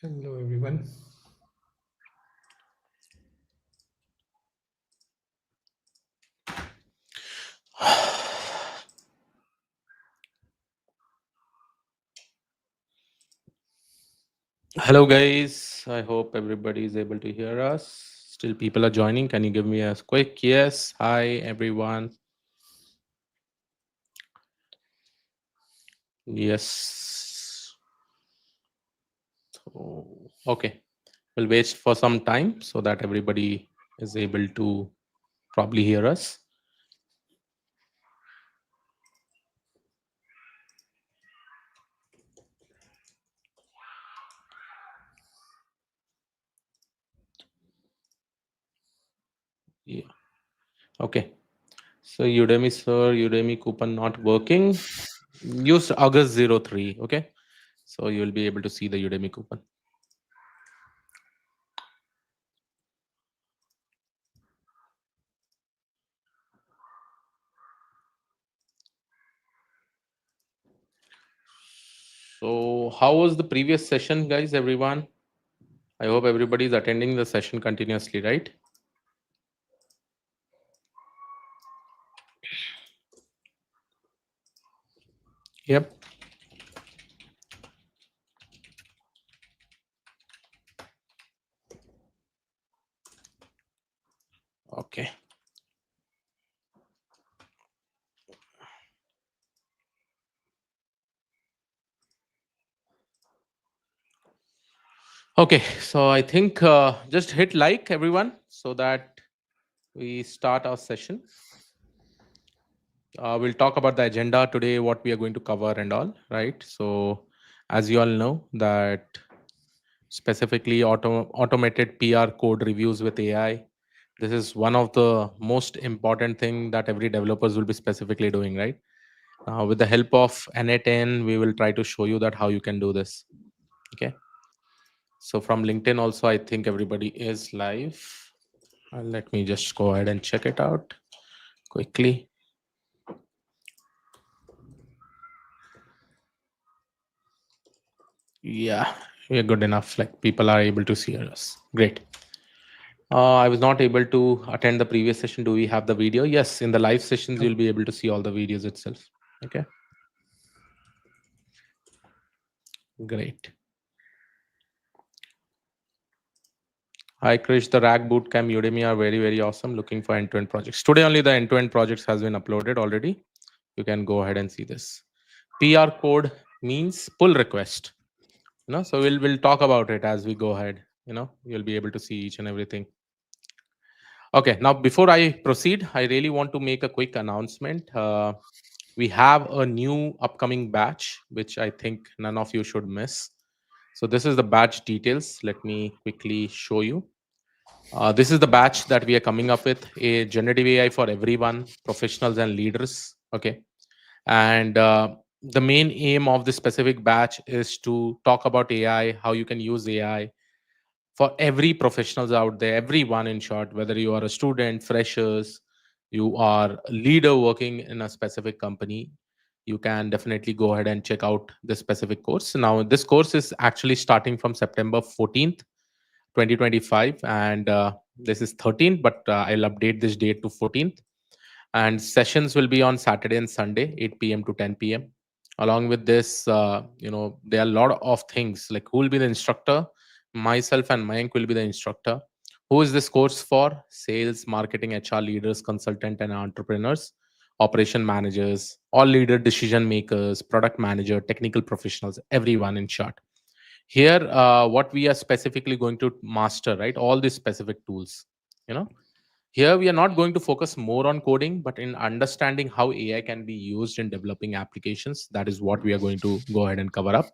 Hello, everyone. Hello, guys. I hope everybody is able to hear us. Still, people are joining. Can you give me a quick yes? Hi, everyone. Yes. Okay. We'll wait for some time so that everybody is able to probably hear us. Yeah. Okay. So, Udemy, sir, Udemy coupon not working. Use August 03. Okay. So, you'll be able to see the Udemy coupon. So, how was the previous session, guys, everyone? I hope everybody is attending the session continuously, right? Yep. Okay. Okay. So I think just hit like everyone so that we start our session. We'll talk about the agenda today, what we are going to cover and all, right? So, as you all know, that specifically automated PR code reviews with AI. This is one of the most important thing that every developers will be specifically doing, right? With the help of NA10, we will try to show you that how you can do this. Okay. So from LinkedIn also, I think everybody is live. Let me just go ahead and check it out quickly. Yeah, we're good enough. Like people are able to see us. Great. I was not able to attend the previous session. Do we have the video? Yes, in the live sessions, you'll be able to see all the videos itself. Okay, great. Hi, Krish. The Rack Bootcamp Udemy are very, very awesome. Looking for end-to-end projects. Today only the end-to-end projects has been uploaded already. You can go ahead and see this. PR code means pull request. So we'll talk about it as we go ahead. You'll be able to see each and everything. Okay, now before I proceed, I really want to make a quick announcement. We have a new upcoming batch, which I think none of you should miss. So this is the batch details. Let me quickly show you. This is the batch that we are coming up with, a generative AI for everyone, professionals and leaders. Okay. And the main aim of this specific batch is to talk about AI, how you can use AI for every professionals out there, everyone in short, whether you are a student, freshers, you are a leader working in a specific company, you can definitely go ahead and check out this specific course. Now, this course is actually starting from September 14th, 2025, and this is 13th, but I'll update this date to 14th. And sessions will be on Saturday and Sunday, 8 p.m. to 10 p.m. Along with this, there are a lot of things like who will be the instructor. Myself and Mayank will be the instructor. Who is this course for? Sales, marketing, HR leaders, consultant, and entrepreneurs, operation managers, all leader decision makers, product manager, technical professionals, everyone in short. Here, what we are specifically going to master, right? All these specific tools. You know, here, we are not going to focus more on coding, but in understanding how AI can be used in developing applications. That is what we are going to go ahead and cover up.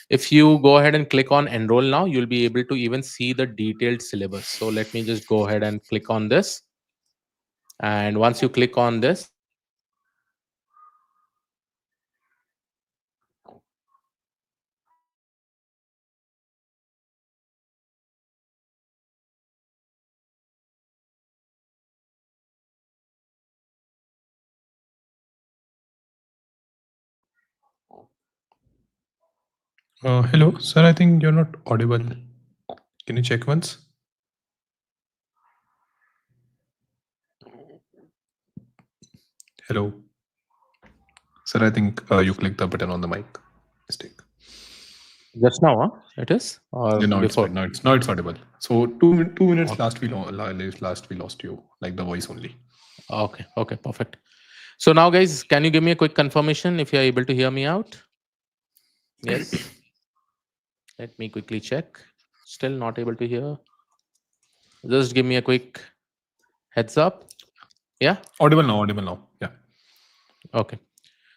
If you go ahead and click on enroll now, you'll be able to even see the detailed syllabus. So let me just go ahead and click on this. And once you click on this, Hello, sir. I think you're not audible. Can you check once? Hello, sir. I think you clicked the button on the mic. Mistake. Just now, huh? It is or Yeah, now it's before? fine. Now it's audible. So 2 minutes Okay. last we lost you, like the voice only. Okay. Okay. Perfect. So now, guys, can you give me a quick confirmation if you are able to hear me out? Yes. Let me quickly check. Still not able to hear. Just give me a quick heads up. Yeah. Audible now. Audible now. Yeah. Okay.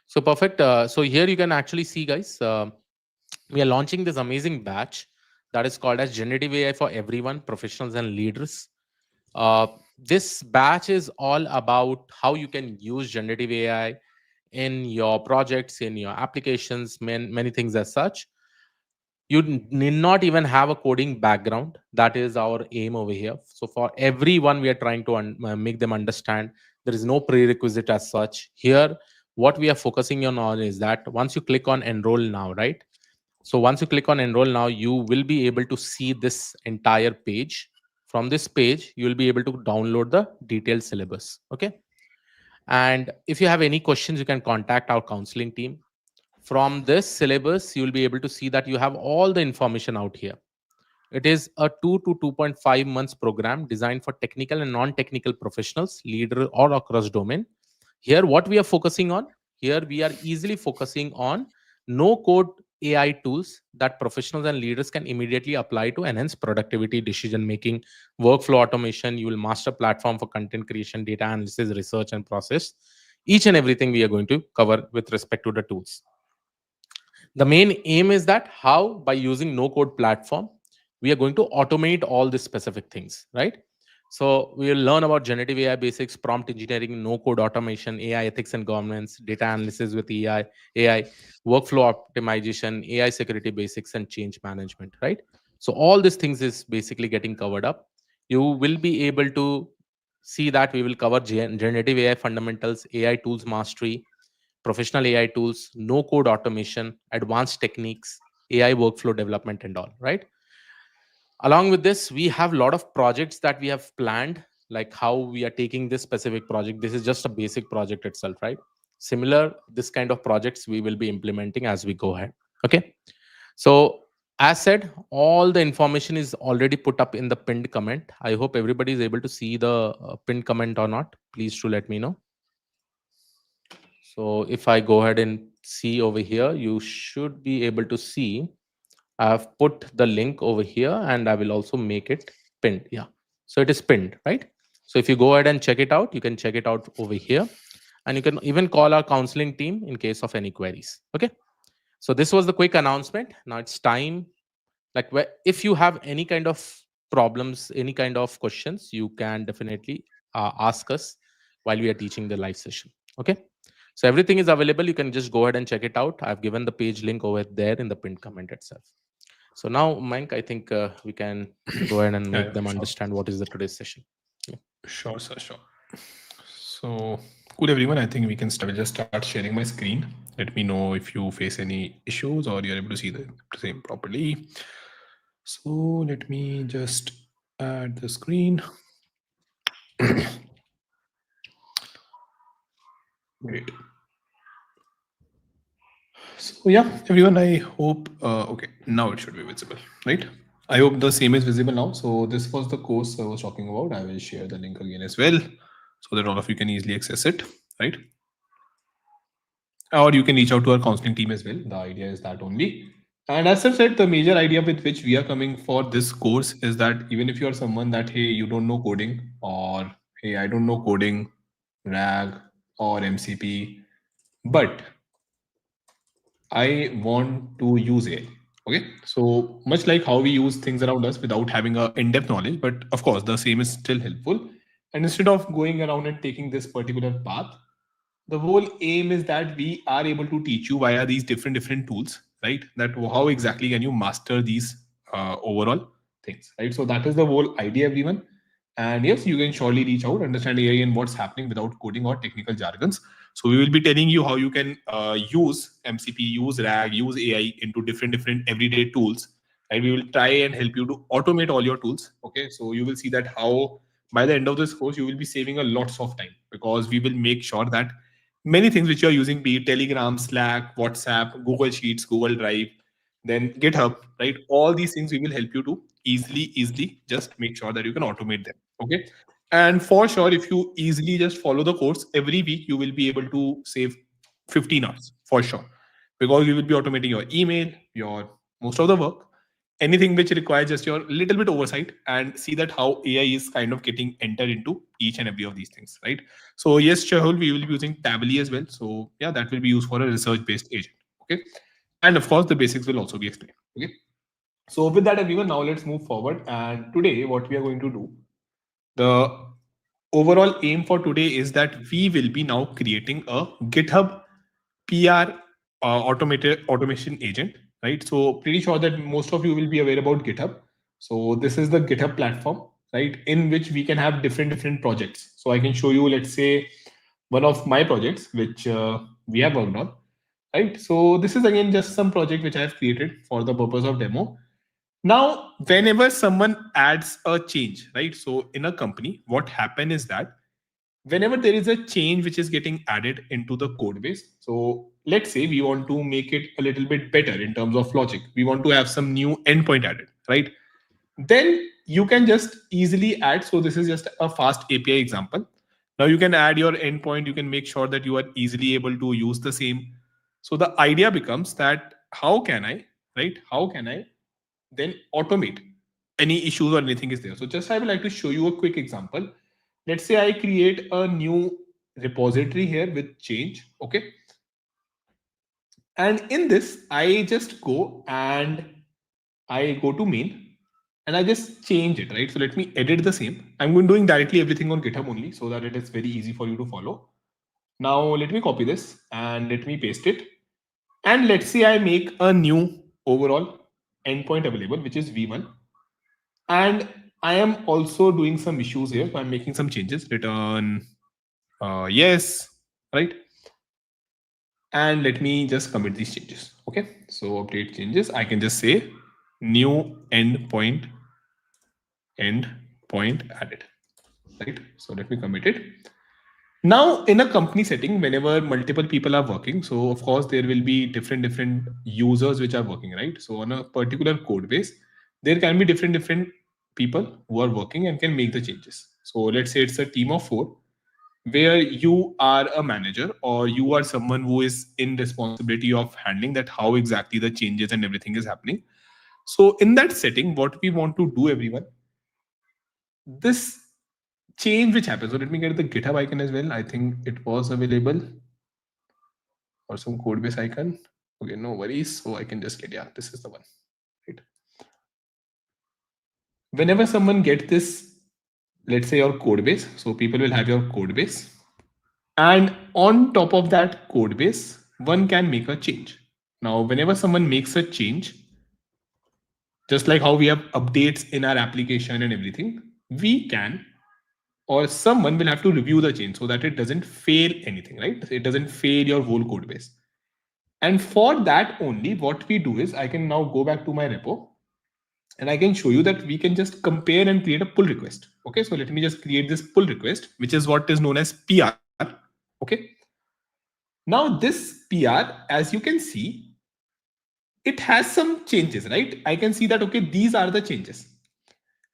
So perfect. So here you can actually see, guys, we are launching this amazing batch that is called as Generative AI for Everyone, Professionals and Leaders. Uh, this batch is all about how you can use generative AI in your projects, in your applications, many things as such. You need not even have a coding background. That is our aim over here. So for everyone, we are trying to make them understand there is no prerequisite as such. Here, what we are focusing on is that once you click on enroll now, right? So once you click on enroll now, you will be able to see this entire page. From this page, you will be able to download the detailed syllabus. Okay. And if you have any questions, you can contact our counseling team. From this syllabus, you will be able to see that you have all the information out here. It is a 2 to 2.5 months program designed for technical and non-technical professionals, leader or across domain. Here, what we are focusing on, here we are easily focusing on no code AI tools that professionals and leaders can immediately apply to enhance productivity, decision making, workflow automation. You will master platform for content creation, data analysis, research, and process. Each and everything we are going to cover with respect to the tools. The main aim is that how by using no code platform we are going to automate all these specific things, right? So we will learn about generative AI basics, prompt engineering, no code automation, AI ethics and governance, data analysis with AI, workflow optimization, AI security basics, and change management, right? So all these things is basically getting covered up. You will be able to see that we will cover generative AI fundamentals, AI tools mastery, professional AI tools, no code automation, advanced techniques, AI workflow development, and all, right? Along with this, we have a lot of projects that we have planned, like how we are taking this specific project. This is just a basic project itself, right? Similar, this kind of projects we will be implementing as we go ahead. Okay. So, as said, all the information is already put up in the pinned comment. I hope everybody is able to see the pinned comment or not. Please to let me know. So if I go ahead and see over here, you should be able to see I've put the link over here and I will also make it pinned. Yeah. So it is pinned, right? So if you go ahead and check it out, you can check it out over here. And you can even call our counseling team in case of any queries. Okay. So this was the quick announcement. Now it's time. Like if you have any kind of problems, any kind of questions, you can definitely ask us while we are teaching the live session. Okay. So everything is available. You can just go ahead and check it out. I've given the page link over there in the pinned comment itself. So now, Mike, I think we can go ahead and Yeah, make yeah, them sure. understand what is the today's session. Yeah. Sure, sir. Sure. So, cool, everyone. I think we can start. I will just start sharing my screen. Let me know if you face any issues or you're able to see the same properly. So, let me just add the screen. Great. So, yeah, everyone, I hope, okay, now it should be visible, right? I hope the same is visible now. So, this was the course I was talking about. I will share the link again as well so that all of you can easily access it, right? Or you can reach out to our counseling team as well. The idea is that only. And as I said, the major idea with which we are coming for this course is that even if you are someone that, hey, you don't know coding, or hey, I don't know coding, RAG, or MCP, but I want to use AI. Okay. So much like how we use things around us without having a in-depth knowledge, but of course the same is still helpful. And instead of going around and taking this particular path, the whole aim is that we are able to teach you via these different tools, right? That how exactly can you master these overall things, right? So that is the whole idea, everyone. And yes, you can surely reach out, understand AI and what's happening without coding or technical jargons. So we will be telling you how you can use MCP, use RAG, use AI into different everyday tools. And we will try and help you to automate all your tools. Okay, so you will see that how by the end of this course you will be saving a lots of time, because we will make sure that many things which you are using, be it Telegram, Slack, WhatsApp, Google Sheets, Google Drive, then GitHub, right? All these things we will help you to easily just make sure that you can automate them. Okay. And for sure, if you easily just follow the course every week, you will be able to save 15 hours for sure, because we will be automating your email, your most of the work, anything which requires just your little bit oversight, and see that how AI is kind of getting entered into each and every of these things, right? So yes, Shahul, we will be using Tably as well. So yeah, that will be used for a research-based agent. Okay. And of course, the basics will also be explained. Okay. So with that, everyone, now let's move forward. And today, what we are going to do, the overall aim for today is that we will be now creating a GitHub PR automated automation agent, right? So pretty sure that most of you will be aware about GitHub. So this is the GitHub platform, right, in which we can have different projects. So I can show you, let's say, one of my projects which we have worked on, right? So this is again just some project which I have created for the purpose of demo. Now, whenever someone adds a change, right? So in a company, what happen is that whenever there is a change which is getting added into the code base, so let's say we want to make it a little bit better in terms of logic, we want to have some new endpoint added, right? Then you can just easily add. So this is just a fast API example. Now you can add your endpoint, you can make sure that you are easily able to use the same. So the idea becomes that how can I, right, how can I then automate any issues or anything is there. So just I would like to show you a quick example. Let's say I create a new repository here with change. Okay. And in this, I just go and I go to main and I just change it, right? So let me edit the same. I'm going doing directly everything on GitHub only so that it is very easy for you to follow. Now let me copy this and let me paste it. And let's say I make a new overall endpoint available, which is V1. And I am also doing some issues here. So I'm making some changes. Return yes, right? And let me just commit these changes. Okay. So update changes. I can just say new endpoint added. Right. So let me commit it. Now, in a company setting, whenever multiple people are working, so of course there will be different users which are working, right? So on a particular code base, there can be different people who are working and can make the changes. So let's say it's a team of 4, where you are a manager or you are someone who is in responsibility of handling that how exactly the changes and everything is happening. So in that setting, what we want to do, everyone, this change which happens. So let me get the GitHub icon as well. I think it was available, or some code base icon. Okay, no worries. So I can just get, yeah, this is the one. Right. Whenever someone gets this, let's say your code base, so people will have your code base. And on top of that code base, one can make a change. Now, whenever someone makes a change, just like how we have updates in our application and everything, we can, or someone will have to review the change so that it doesn't fail anything, right? It doesn't fail your whole code base. And for that only, what we do is I can now go back to my repo and I can show you that we can just compare and create a pull request. Okay, so let me just create this pull request, which is what is known as PR. Okay. Now this PR, as you can see, it has some changes, right? I can see that, okay, these are the changes.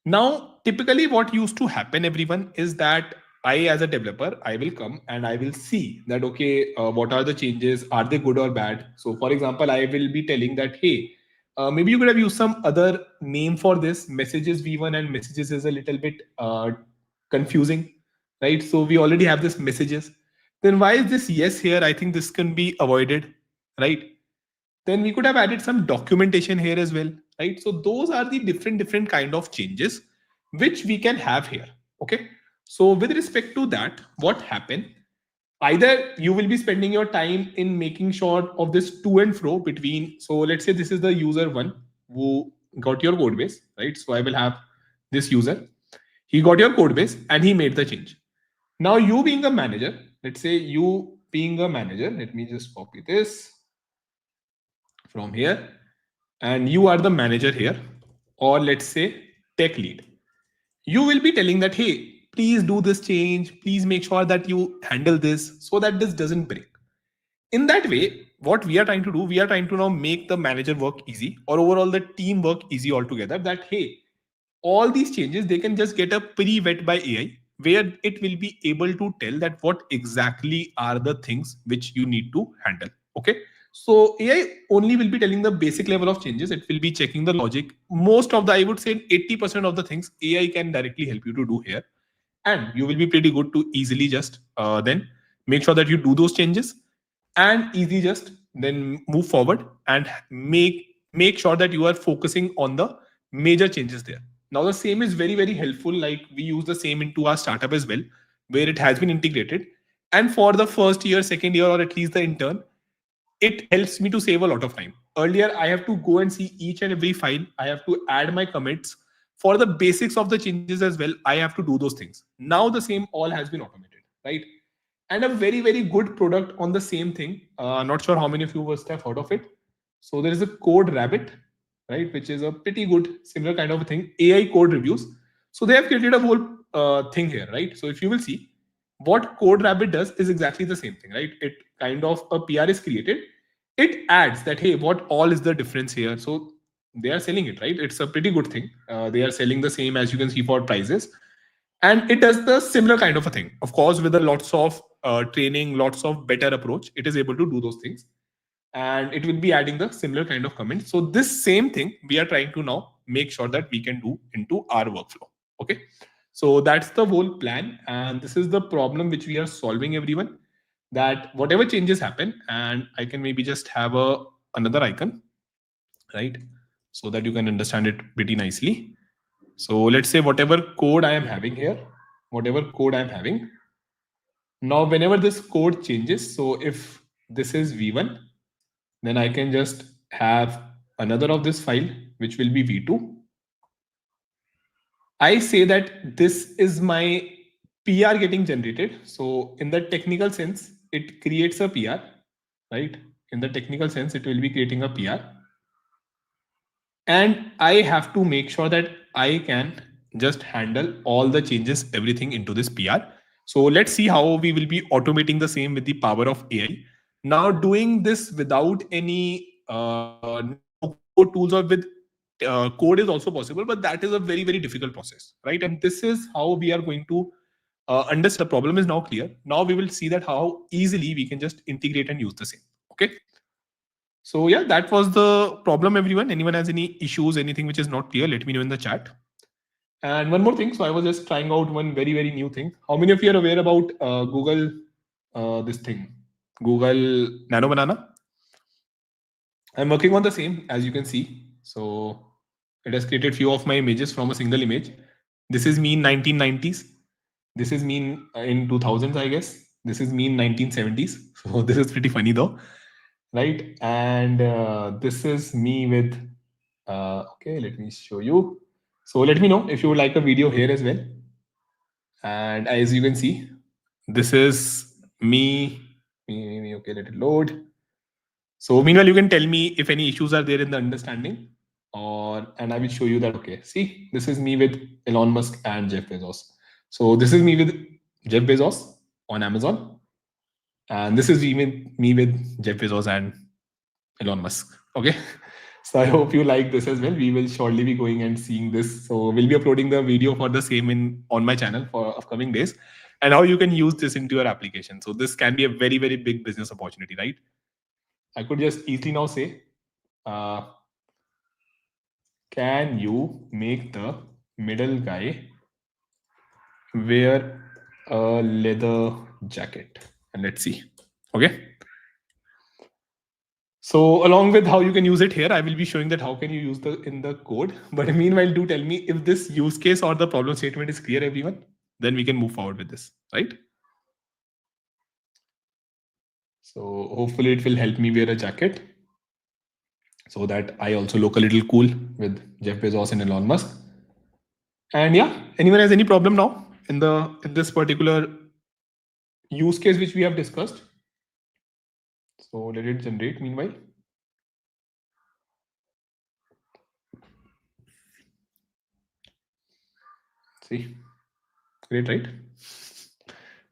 Now, typically what used to happen, everyone, is that I, as a developer, I will come and I will see that, okay, what are the changes? Are they good or bad? So for example, I will be telling that, hey, maybe you could have used some other name for this. Messages V1 and messages is a little bit confusing, right? So we already have this messages. Then why is this yes here? I think this can be avoided, right? Then we could have added some documentation here as well, right? So those are the different kind of changes which we can have here. Okay. So with respect to that, what happened? Either you will be spending your time in making sure of this to and fro between. So let's say this is the user one who got your code base, right? So I will have this user. He got your code base and he made the change. Now you being a manager, let's say you being a manager, let me just copy this from here, and you are the manager here, or let's say tech lead. You will be telling that, hey, please do this change, please make sure that you handle this so that this doesn't break. In that way, what we are trying to do, we are trying to now make the manager work easy, or overall the team work easy altogether, that hey, all these changes they can just get a pre-vet by AI, where it will be able to tell that what exactly are the things which you need to handle. Okay, so AI only will be telling the basic level of changes, it will be checking the logic. Most of the, I would say 80% of the things AI can directly help you to do here, and you will be pretty good to easily just then make sure that you do those changes, and easy just then move forward and make sure that you are focusing on the major changes there. Now the same is very very helpful, like we use the same into our startup as well, where it has been integrated, and for the first year, second year, or at least the intern, it helps me to save a lot of time. Earlier, I have to go and see each and every file. I have to add my commits. For the basics of the changes as well, I have to do those things. Now the same all has been automated, right? And a very, very good product on the same thing. Not sure how many of you must have heard of it. So there is a Code Rabbit, right? Which is a pretty good similar kind of a thing. AI code reviews. So they have created a whole thing here, right? So if you will see, what Code Rabbit does is exactly the same thing, right? It kind of a PR is created. It adds that, hey, what all is the difference here? So they are selling it, right? It's a pretty good thing. They are selling the same, as you can see, for prices, and it does the similar kind of a thing, of course, with a lots of training, lots of better approach. It is able to do those things, and it will be adding the similar kind of comments. So this same thing we are trying to now make sure that we can do into our workflow. Okay, so that's the whole plan, and this is the problem which we are solving, everyone. That whatever changes happen, and I can maybe just have a another icon, right, so that you can understand it pretty nicely. So let's say whatever code I am having here, whatever code I'm having, now whenever this code changes, so if this is V1, then I can just have another of this file, which will be V2. I say that this is my PR getting generated. So in the technical sense, it creates a PR, right? In the technical sense, it will be creating a PR. And I have to make sure that I can just handle all the changes, everything into this PR. So let's see how we will be automating the same with the power of AI. Now doing this without any no code tools or with code is also possible, but that is a very very difficult process, right? And this is how we are going to understand. The problem is now clear. Now we will see that how easily we can just integrate and use the same. Okay. So yeah, that was the problem, everyone. Anyone has any issues, anything which is not clear, let me know in the chat. And one more thing. So I was just trying out one very, very new thing. How many of you are aware about Google, this thing, Google Nano Banana? I'm working on the same, as you can see. So it has created few of my images from a single image. This is me in 1990s. This is me in 2000s, I guess. This is me in 1970s. So this is pretty funny though, right? And this is me with, okay, let me show you. So let me know if you would like a video here as well. And as you can see, this is me. Okay, let it load. So meanwhile, you can tell me if any issues are there in the understanding, and I will show you that. Okay, see, this is me with Elon Musk and Jeff Bezos. So this is me with Jeff Bezos on Amazon, and this is me with Jeff Bezos and Elon Musk. Okay. So I hope you like this as well. We will shortly be going and seeing this. So we'll be uploading the video for the same on my channel for upcoming days, and how you can use this into your application. So this can be a very, very big business opportunity, right? I could just easily now say, can you make the middle guy wear a leather jacket? And let's see. Okay. So along with how you can use it here, I will be showing that how can you use the in the code. But meanwhile, do tell me if this use case or the problem statement is clear, everyone. Then we can move forward with this, right? So hopefully it will help me wear a jacket so that I also look a little cool with Jeff Bezos and Elon Musk. And yeah, anyone has any problem now in this particular use case which we have discussed? So let it generate meanwhile. See, great, right?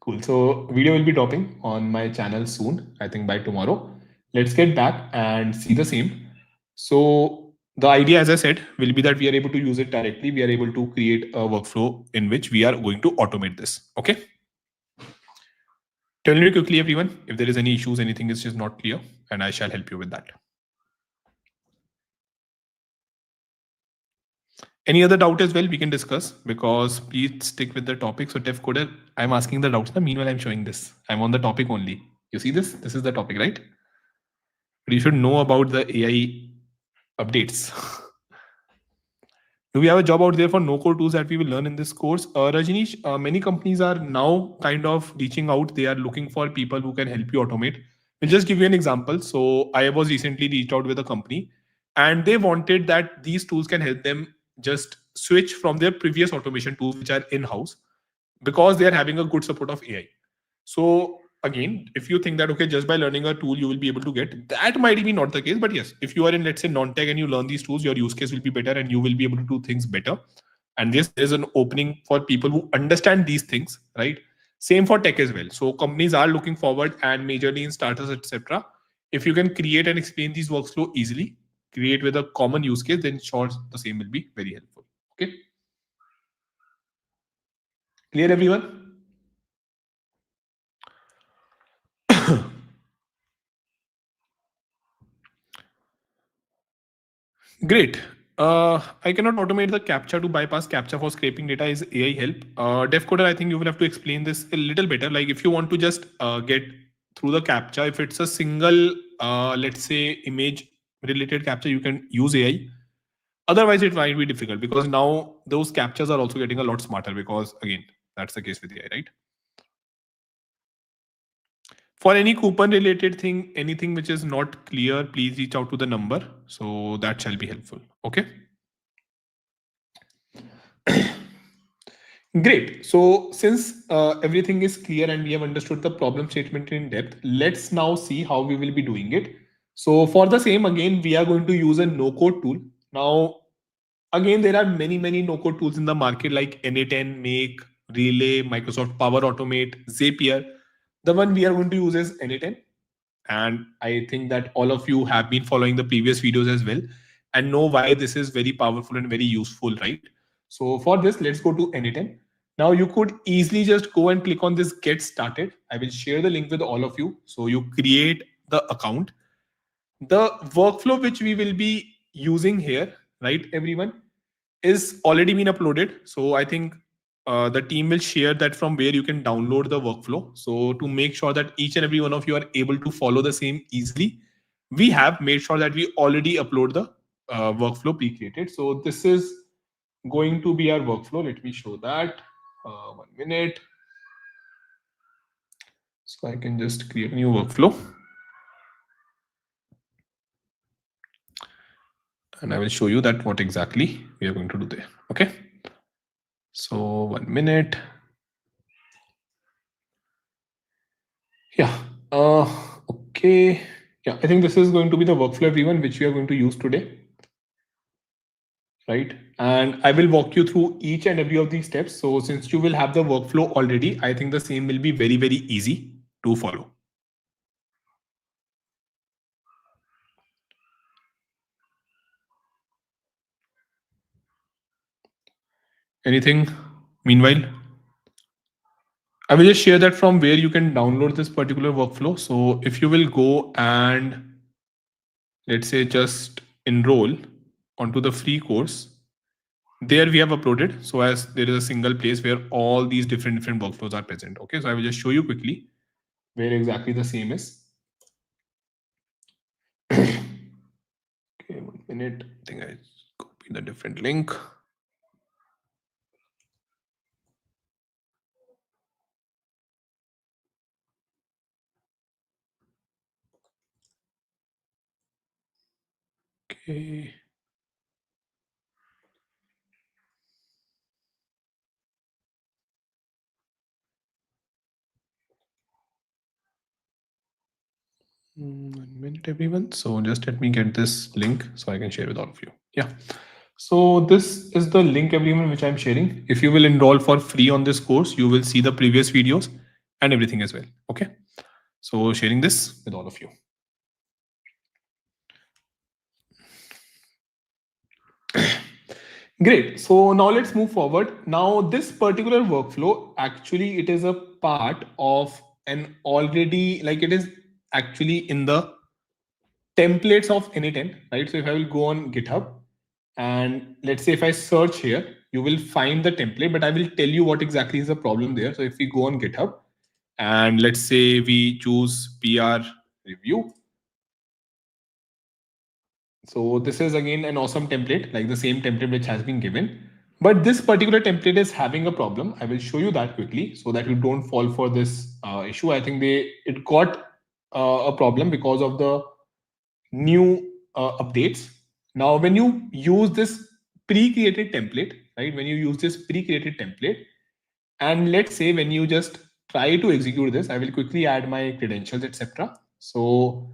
Cool. So video will be dropping on my channel soon, I think by tomorrow. Let's get back and see the same. So the idea, as I said, will be that we are able to use it directly. We are able to create a workflow in which we are going to automate this. Okay. Tell me quickly, everyone, if there is any issues, anything is just not clear, and I shall help you with that. Any other doubt as well, we can discuss, because please stick with the topic. So Dev Coder, I'm asking the doubts. Meanwhile, I'm showing this. I'm on the topic only. You see this? This is the topic, right? But you should know about the AI updates. Do we have a job out there for no-code tools that we will learn in this course? Rajnish, many companies are now kind of reaching out. They are looking for people who can help you automate. I'll just give you an example. So I was recently reached out with a company, and they wanted that these tools can help them just switch from their previous automation tools, which are in-house, because they are having a good support of AI. So again, if you think that okay, just by learning a tool you will be able to get, that might be not the case. But yes, if you are in, let's say, non-tech and you learn these tools, your use case will be better and you will be able to do things better. And yes, there's an opening for people who understand these things, right? Same for tech as well. So companies are looking forward, and majorly in starters, etc. If you can create and explain these workflow easily, create with a common use case, then sure the same will be very helpful. Okay. Clear, everyone? Great. I cannot automate the captcha to bypass captcha for scraping data. Is AI help? DevCoder, I think you will have to explain this a little better. Like if you want to just get through the captcha, if it's a single, let's say, image related captcha, you can use AI. Otherwise, it might be difficult because now those captchas are also getting a lot smarter, because again, that's the case with AI, right? For any coupon related thing, anything which is not clear, please reach out to the number. So that shall be helpful. Okay. Great. So since everything is clear and we have understood the problem statement in depth, let's now see how we will be doing it. So for the same, again, we are going to use a no-code tool. Now, again, there are many no-code tools in the market like Na10, Make, Relay, Microsoft Power Automate, Zapier. The one we are going to use is Na10. And I think that all of you have been following the previous videos as well and know why this is very powerful and very useful, right? So for this, let's go to Na10. Now you could easily just go and click on this get started. I will share the link with all of you. So you create the account. The workflow which we will be using here, right, everyone, is already been uploaded. So I think the team will share that from where you can download the workflow. So to make sure that each and every one of you are able to follow the same easily, we have made sure that we already upload the workflow pre-created. So this is going to be our workflow. Let me show that. 1 minute. So I can just create a new workflow. And I will show you that what exactly we are going to do there. Okay. So 1 minute. Yeah. Okay. Yeah, I think this is going to be the workflow, everyone, which we are going to use today. Right. And I will walk you through each and every of these steps. So since you will have the workflow already, I think the same will be very easy to follow. Anything meanwhile? I will just share that from where you can download this particular workflow. So if you will go and let's say just enroll onto the free course, there we have uploaded. So as there is a single place where all these different workflows are present. Okay, so I will just show you quickly where exactly the same is. Okay, 1 minute. I think I copied the different link. Okay. 1 minute, everyone. So just let me get this link so I can share with all of you. Yeah. So this is the link, everyone, which I'm sharing. If you will enroll for free on this course, you will see the previous videos and everything as well. Okay. So sharing this with all of you. Great. So now let's move forward. Now this particular workflow, actually, it is a part of an already, like it is actually in the templates of N8N, right? So if I will go on GitHub and let's say if I search here, you will find the template, but I will tell you what exactly is the problem there. So if we go on GitHub and let's say we choose PR review. So this is again an awesome template, like the same template which has been given. But this particular template is having a problem. I will show you that quickly so that you don't fall for this issue. I think it got a problem because of the new updates. Now, when you use this pre-created template, right? When you use this pre-created template, and let's say when you just try to execute this, I will quickly add my credentials, etc. So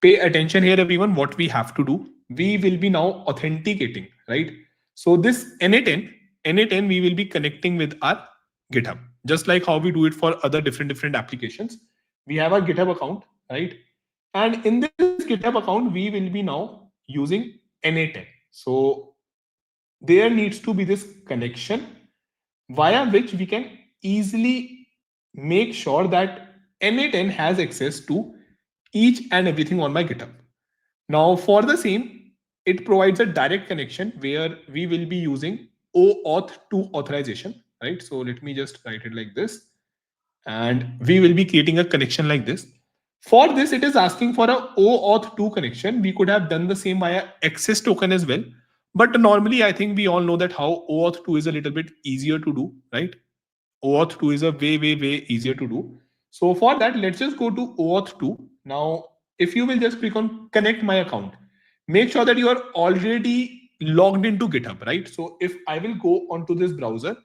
pay attention here, everyone. What we have to do, we will be now authenticating, right? So this NA10, we will be connecting with our GitHub, just like how we do it for other different applications. We have our GitHub account, right? And in this GitHub account, we will be now using NA10. So there needs to be this connection via which we can easily make sure that NA10 has access to each and everything on my GitHub. Now, for the same, it provides a direct connection where we will be using OAuth 2 authorization, right? So let me just write it like this. And we will be creating a connection like this. For this, it is asking for a OAuth 2 connection. We could have done the same via access token as well. But normally, I think we all know that how OAuth 2 is a little bit easier to do, right? OAuth 2 is a way easier to do. So for that, let's just go to OAuth 2. Now, if you will just click on connect my account, make sure that you are already logged into GitHub, right? So if I will go onto this browser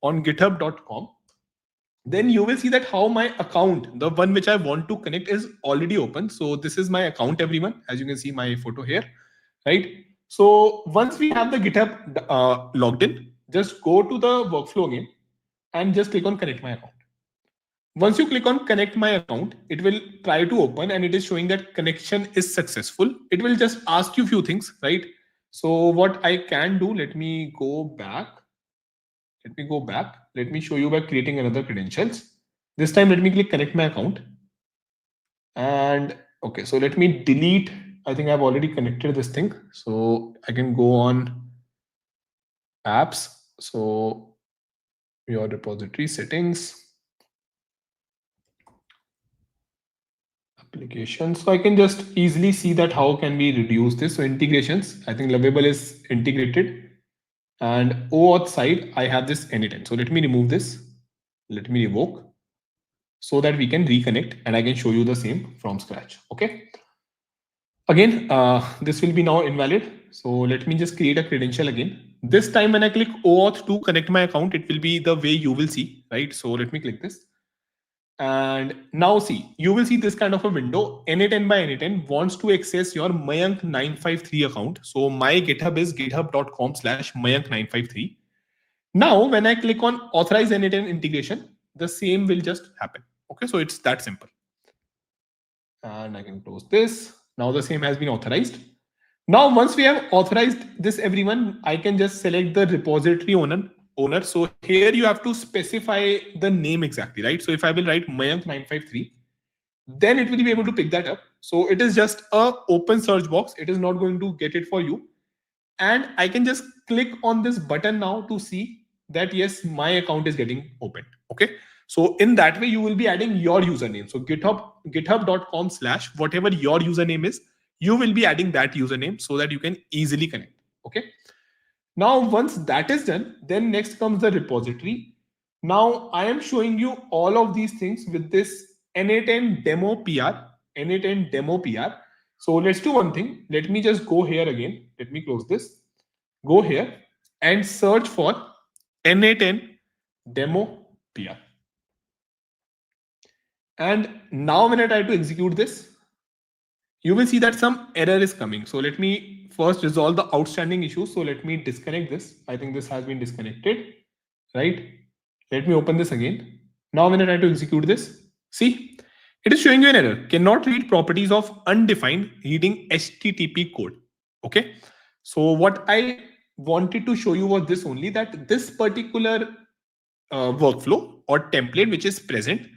on github.com, then you will see that how my account, the one which I want to connect, is already open. So this is my account, everyone. As you can see my photo here, right? So once we have the GitHub logged in, just go to the workflow again and just click on connect my account. Once you click on connect my account, it will try to open and it is showing that connection is successful. It will just ask you a few things, right? So what I can do, let me go back. Let me show you by creating another credentials. This time, let me click connect my account. And okay, so let me delete. I think I've already connected this thing. So I can go on apps. So your repository settings, applications. So I can just easily see that how can we reduce this. So integrations, I think Lovable is integrated. And OAuth side, I have this anytime. So let me remove this. Let me revoke so that we can reconnect and I can show you the same from scratch. Okay. Again, this will be now invalid. So let me just create a credential again. This time when I click OAuth to connect my account, it will be the way you will see, right? So let me click this. And now see, you will see this kind of a window. N8N by N8N wants to access your Mayank953 account. So my GitHub is github.com/Mayank953. Now, when I click on authorize N8N integration, the same will just happen. Okay, so it's that simple. And I can close this. Now the same has been authorized. Now, once we have authorized this, everyone, I can just select the repository owner. So here you have to specify the name exactly, right? So if I will write Mayank953, then it will be able to pick that up. So it is just a open search box. It is not going to get it for you. And I can just click on this button now to see that yes, my account is getting opened. Okay. So in that way, you will be adding your username. So github.com/ whatever your username is, you will be adding that username so that you can easily connect. Okay. Now, once that is done, then next comes the repository. Now I am showing you all of these things with this N8N demo PR, N8N demo PR. So let's do one thing. Let me just go here again. Let me close this. Go here and search for N8N demo PR. And now when I try to execute this, you will see that some error is coming. So let me first resolve the outstanding issues. So let me disconnect this. I think this has been disconnected, right? Let me open this again. Now when I try to execute this, see, it is showing you an error. Cannot read properties of undefined reading HTTP code. Okay. So what I wanted to show you was this only, that this particular workflow or template which is present,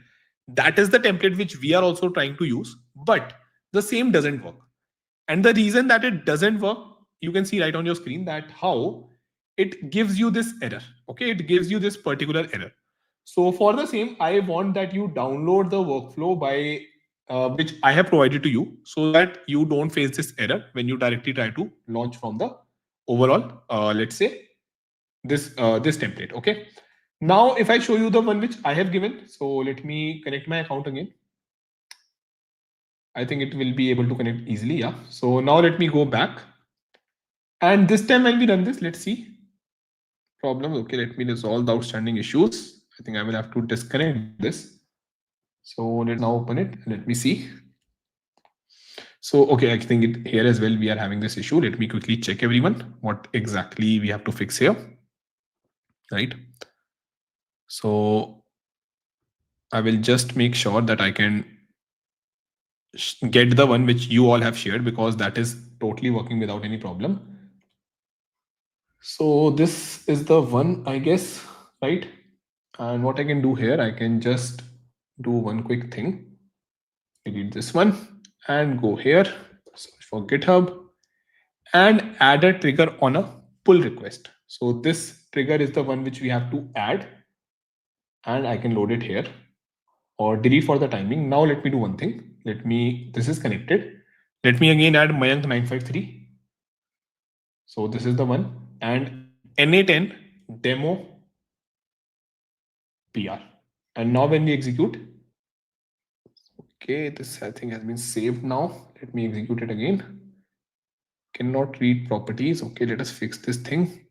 that is the template which we are also trying to use, but the same doesn't work. And the reason that it doesn't work, you can see right on your screen that how it gives you this error. Okay, it gives you this particular error. So for the same, I want that you download the workflow by which I have provided to you, so that you don't face this error when you directly try to launch from the overall, let's say this template. Okay. Now, if I show you the one which I have given, so let me connect my account again. I think it will be able to connect easily. Yeah. So now let me go back. And this time when we run this, let's see problems. Okay, let me resolve the outstanding issues. I think I will have to disconnect this. So let's now open it. Let me see. So, okay, I think it here as well, we are having this issue. Let me quickly check everyone, what exactly we have to fix here, right? So I will just make sure that I can get the one which you all have shared, because that is totally working without any problem. So this is the one, I guess, right? And what I can do here, I can just do one quick thing. Delete this one and go here, search for GitHub and add a trigger on a pull request. So this trigger is the one which we have to add, and I can load it here or delete for the timing. Now let me do one thing. This is connected. Let me again add Mayank 953. So this is the one, and NA10 demo PR. And now when we execute, okay, this I think has been saved now. Let me execute it again. Cannot read properties. Okay, let us fix this thing.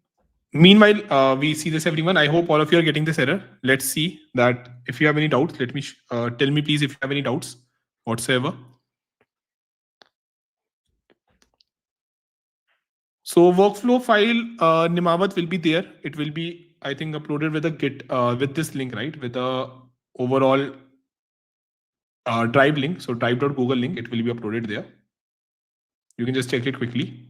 Meanwhile, we see this, everyone. I hope all of you are getting this error. Let's see that if you have any doubts, let me tell me please if you have any doubts whatsoever. So workflow file Nimavat will be there. It will be, I think, uploaded with a Git with this link, right? With the overall drive link. So drive.google link, it will be uploaded there. You can just check it quickly.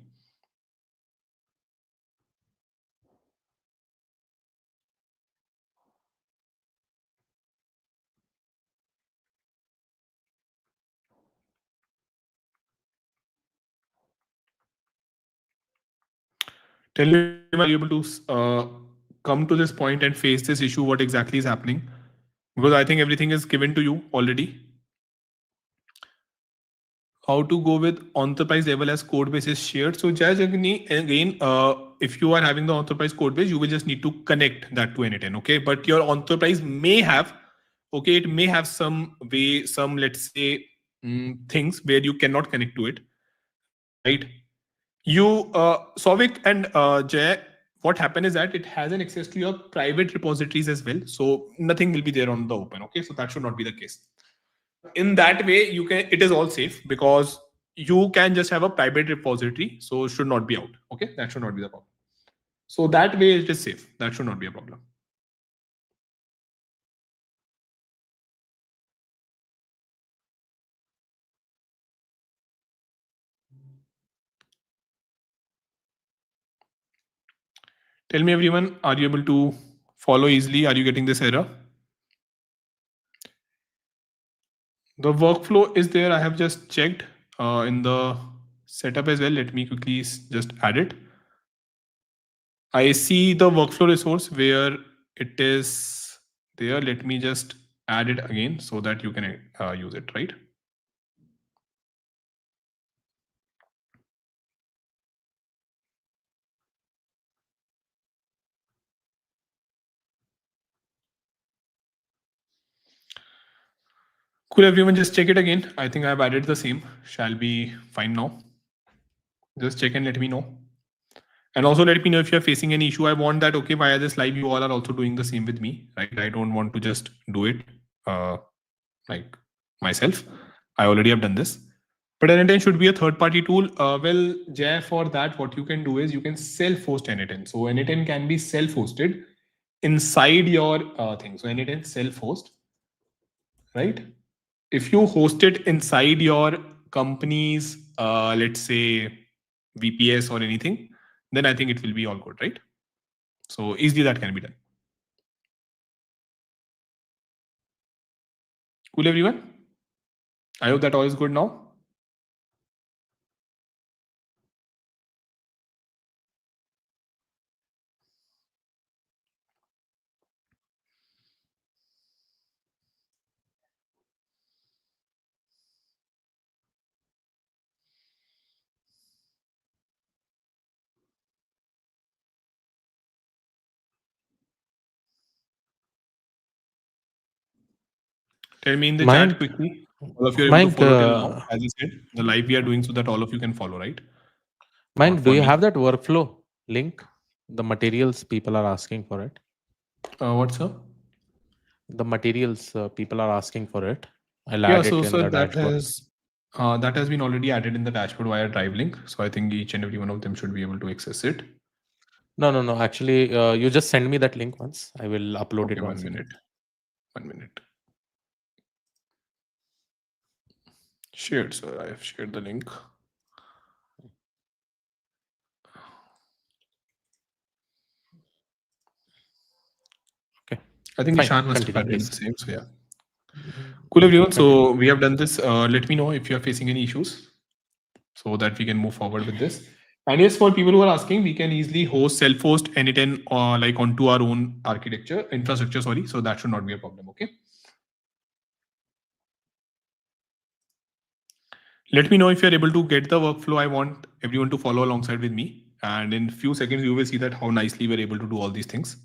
Tell me, are you able to come to this point and face this issue? What exactly is happening? Because I think everything is given to you already. How to go with enterprise level as code base is shared. So Jai Jagni, again, if you are having the enterprise code base, you will just need to connect that to NA10. Okay, but your enterprise may have, okay, it may have some way, some, let's say, things where you cannot connect to it, right? You Souvik and Jay, what happened is that it has an access to your private repositories as well, so nothing will be there on the open. Okay, so that should not be the case. In that way, you can, it is all safe, because you can just have a private repository, so it should not be out. Okay, that should not be the problem. So that way it is safe. That should not be a problem. Tell me, everyone, are you able to follow easily? Are you getting this error? The workflow is there. I have just checked in the setup as well. Let me quickly just add it. I see the workflow resource where it is there. Let me just add it again so that you can use it, right? Cool, everyone, just check it again. I think I've added the same. Shall be fine now. Just check and let me know. And also let me know if you're facing any issue. I want that, okay, via this live, you all are also doing the same with me, right? I don't want to just do it like myself. I already have done this. But N10 should be a third-party tool. Well, Jay, for that, what you can do is you can self-host N10. So N10 can be self-hosted inside your thing. So N10 self-host, right? If you host it inside your company's, let's say, VPS or anything, then I think it will be all good, right? So easily that can be done. Cool, everyone? I hope that all is good now. Tell me in the chat Mayank, quickly. All of you are able to Mayank, follow till now. As I said, the live we are doing so that all of you can follow, right? Not Mayank, do for you have me. that workflow link? The materials people are asking for it. What's up? The materials people are asking for it. I'll Yeah, add so it in sir, the dashboard. that has been already added in the dashboard via Drive link. So I think each and every one of them should be able to access it. No. Actually, you just send me that link once. I will upload Okay, it one once minute. again. 1 minute. Shared, sir. I have shared the link. Okay. I think Fine. Ishan must have Continue, added please. the same. So yeah. Cool, everyone. Continue. So we have done this. Let me know if you are facing any issues so that we can move forward with this. And yes, for people who are asking, we can easily host self-host N10 like onto our own architecture, infrastructure, sorry. So that should not be a problem, okay? Let me know if you're able to get the workflow. I want everyone to follow alongside with me. And in few seconds, you will see that how nicely we're able to do all these things.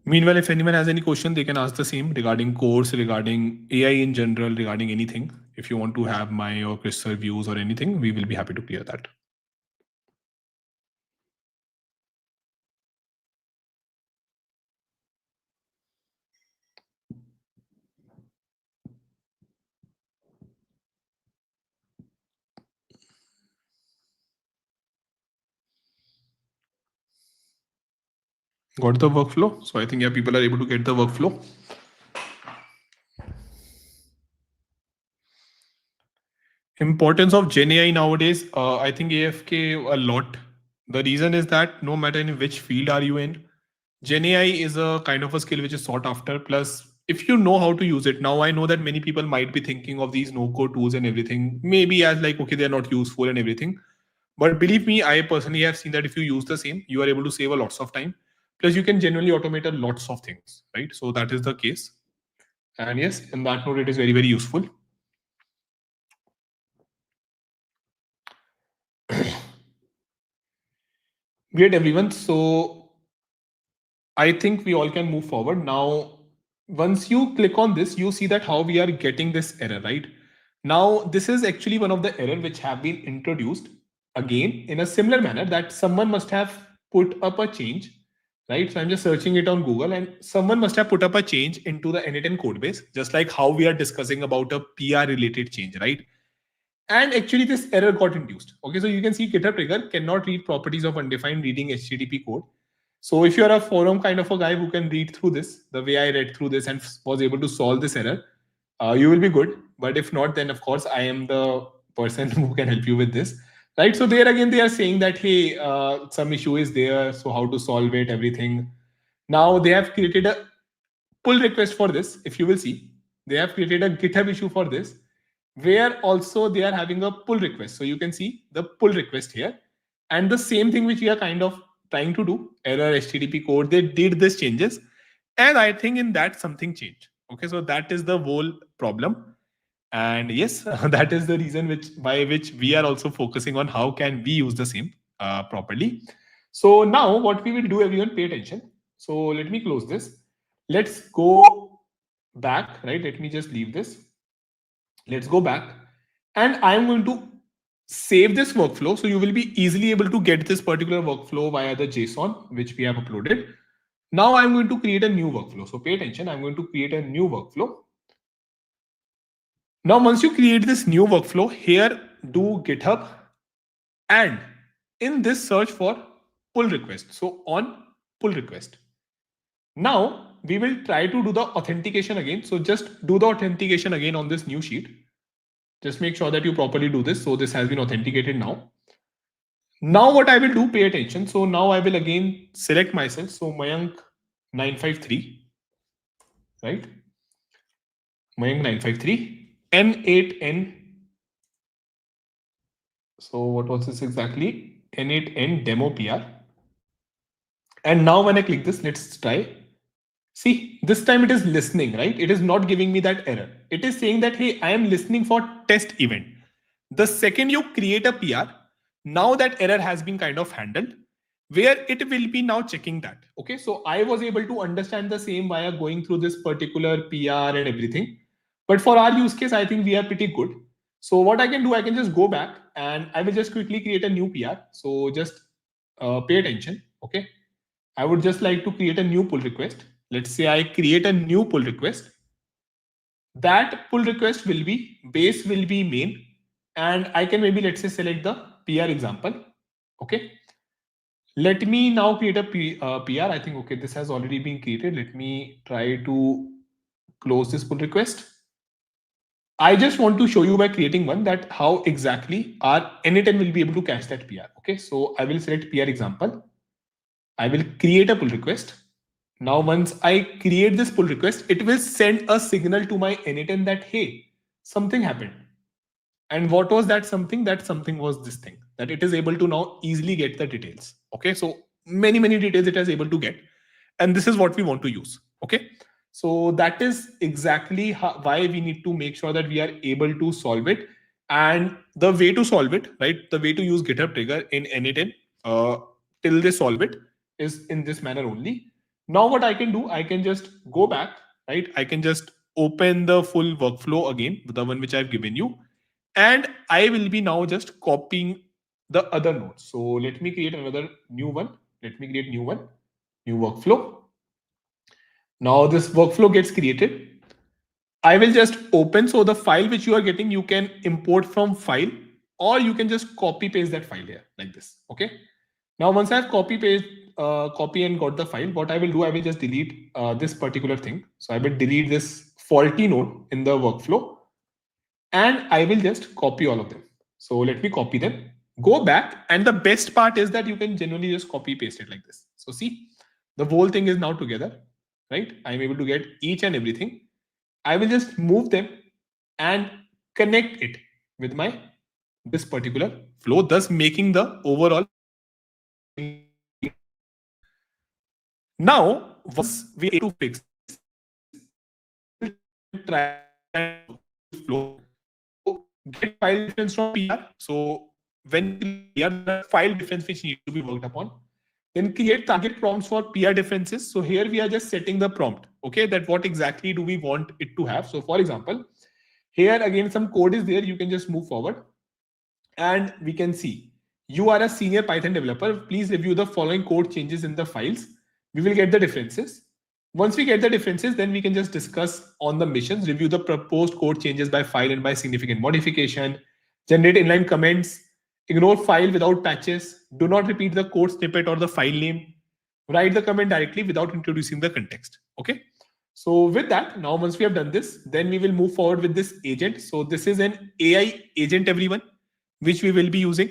Meanwhile, if anyone has any question, they can ask the same regarding course, regarding AI in general, regarding anything. If you want to have my or Crystal views or anything, we will be happy to clear that. Got the workflow? So I think yeah, people are able to get the workflow. Importance of Gen AI nowadays, I think AFK a lot. The reason is that no matter in which field are you in, Gen AI is a kind of a skill which is sought after. Plus, if you know how to use it, now I know that many people might be thinking of these no-code tools and everything, maybe as like, okay, they're not useful and everything. But believe me, I personally have seen that if you use the same, you are able to save a lots of time. Plus, you can genuinely automate a lots of things, right? So that is the case. And yes, in that note, it is very, very useful. Great, everyone. So I think we all can move forward. Now, once you click on this, you see that how we are getting this error, right? Now, this is actually one of the error which have been introduced again in a similar manner that someone must have put up a change, right? So I'm just searching it on Google and someone must have put up a change into the N10 code base, just like how we are discussing about a PR related change, right? And actually this error got induced. Okay, so you can see GitHub trigger cannot read properties of undefined reading HTTP code. So if you're a forum kind of a guy who can read through this, the way I read through this and was able to solve this error, you will be good. But if not, then of course I am the person who can help you with this. Right. So there again, they are saying that, hey, some issue is there. So how to solve it, everything. Now they have created a pull request for this. If you will see, they have created a GitHub issue for this, where also they are having a pull request. So you can see the pull request here. And the same thing which we are kind of trying to do, error HTTP code, they did this changes. And I think in that something changed. Okay, so that is the whole problem. And yes, that is the reason which by which we are also focusing on how can we use the same properly. So now what we will do, everyone pay attention. So let me close this. Let's go back, right? Let me just leave this. Let's go back and I'm going to save this workflow. So you will be easily able to get this particular workflow via the JSON, which we have uploaded. Now I'm going to create a new workflow. So pay attention, I'm going to create a new workflow. Now, once you create this new workflow, here do GitHub and in this search for pull request. So on pull request. Now we will try to do the authentication again. So just do the authentication again on this new sheet. Just make sure that you properly do this. So this has been authenticated now. Now what I will do, pay attention. So now I will again select myself. So Mayank 953, right? Mayank 953, N8N. So what was this exactly? N8N demo PR. And now when I click this, let's try. See, this time it is listening, right? It is not giving me that error. It is saying that, hey, I am listening for test event. The second you create a PR, now that error has been kind of handled, where it will be now checking that. Okay, so I was able to understand the same via going through this particular PR and everything. But for our use case, I think we are pretty good. So what I can do, I can just go back and I will just quickly create a new PR. So just pay attention. Okay, I would just like to create a new pull request. Let's say I create a new pull request. That pull request will be base will be main, and I can maybe, let's say, select the PR example. Okay, let me now create a PR. I think, okay, this has already been created. Let me try to close this pull request. I just want to show you by creating one that how exactly our N8N will be able to catch that PR. Okay, so I will select PR example. I will create a pull request. Now, once I create this pull request, it will send a signal to my N8N that, hey, something happened. And what was that something? That something was this thing, that it is able to now easily get the details. Okay, so many details it is able to get. And this is what we want to use. Okay, so that is exactly why we need to make sure that we are able to solve it. And the way to solve it, right? The way to use GitHub trigger in N8N till they solve it is in this manner only. Now what I can do, I can just go back, right? I can just open the full workflow again, the one which I've given you. And I will be now just copying the other nodes. So let me create another new one. Let me create new one, new workflow. Now this workflow gets created. I will just open. So the file which you are getting, you can import from file, or you can just copy paste that file here like this. Okay. Now once I have copy and got the file, what I will do, I will just delete this particular thing. So I will delete this faulty node in the workflow, and I will just copy all of them. So let me copy them, go back. And the best part is that you can generally just copy paste it like this. So see, the whole thing is now together, right? I'm able to get each and everything. I will just move them and connect it with my this particular flow, thus making the overall. Now, once we are able to fix this, try flow, get file difference from PR. So when PR, the file difference which needs to be worked upon, then create target prompts for PR differences. So here we are just setting the prompt, okay, that what exactly do we want it to have. So for example, here again some code is there. You can just move forward and we can see you are a senior Python developer. Please review the following code changes in the files. We will get the differences. Once we get the differences, then we can just discuss on the missions, review the proposed code changes by file and by significant modification, generate inline comments, ignore file without patches, do not repeat the code snippet or the file name, write the comment directly without introducing the context. Okay. So with that, now once we have done this, then we will move forward with this agent. So this is an AI agent, everyone, which we will be using,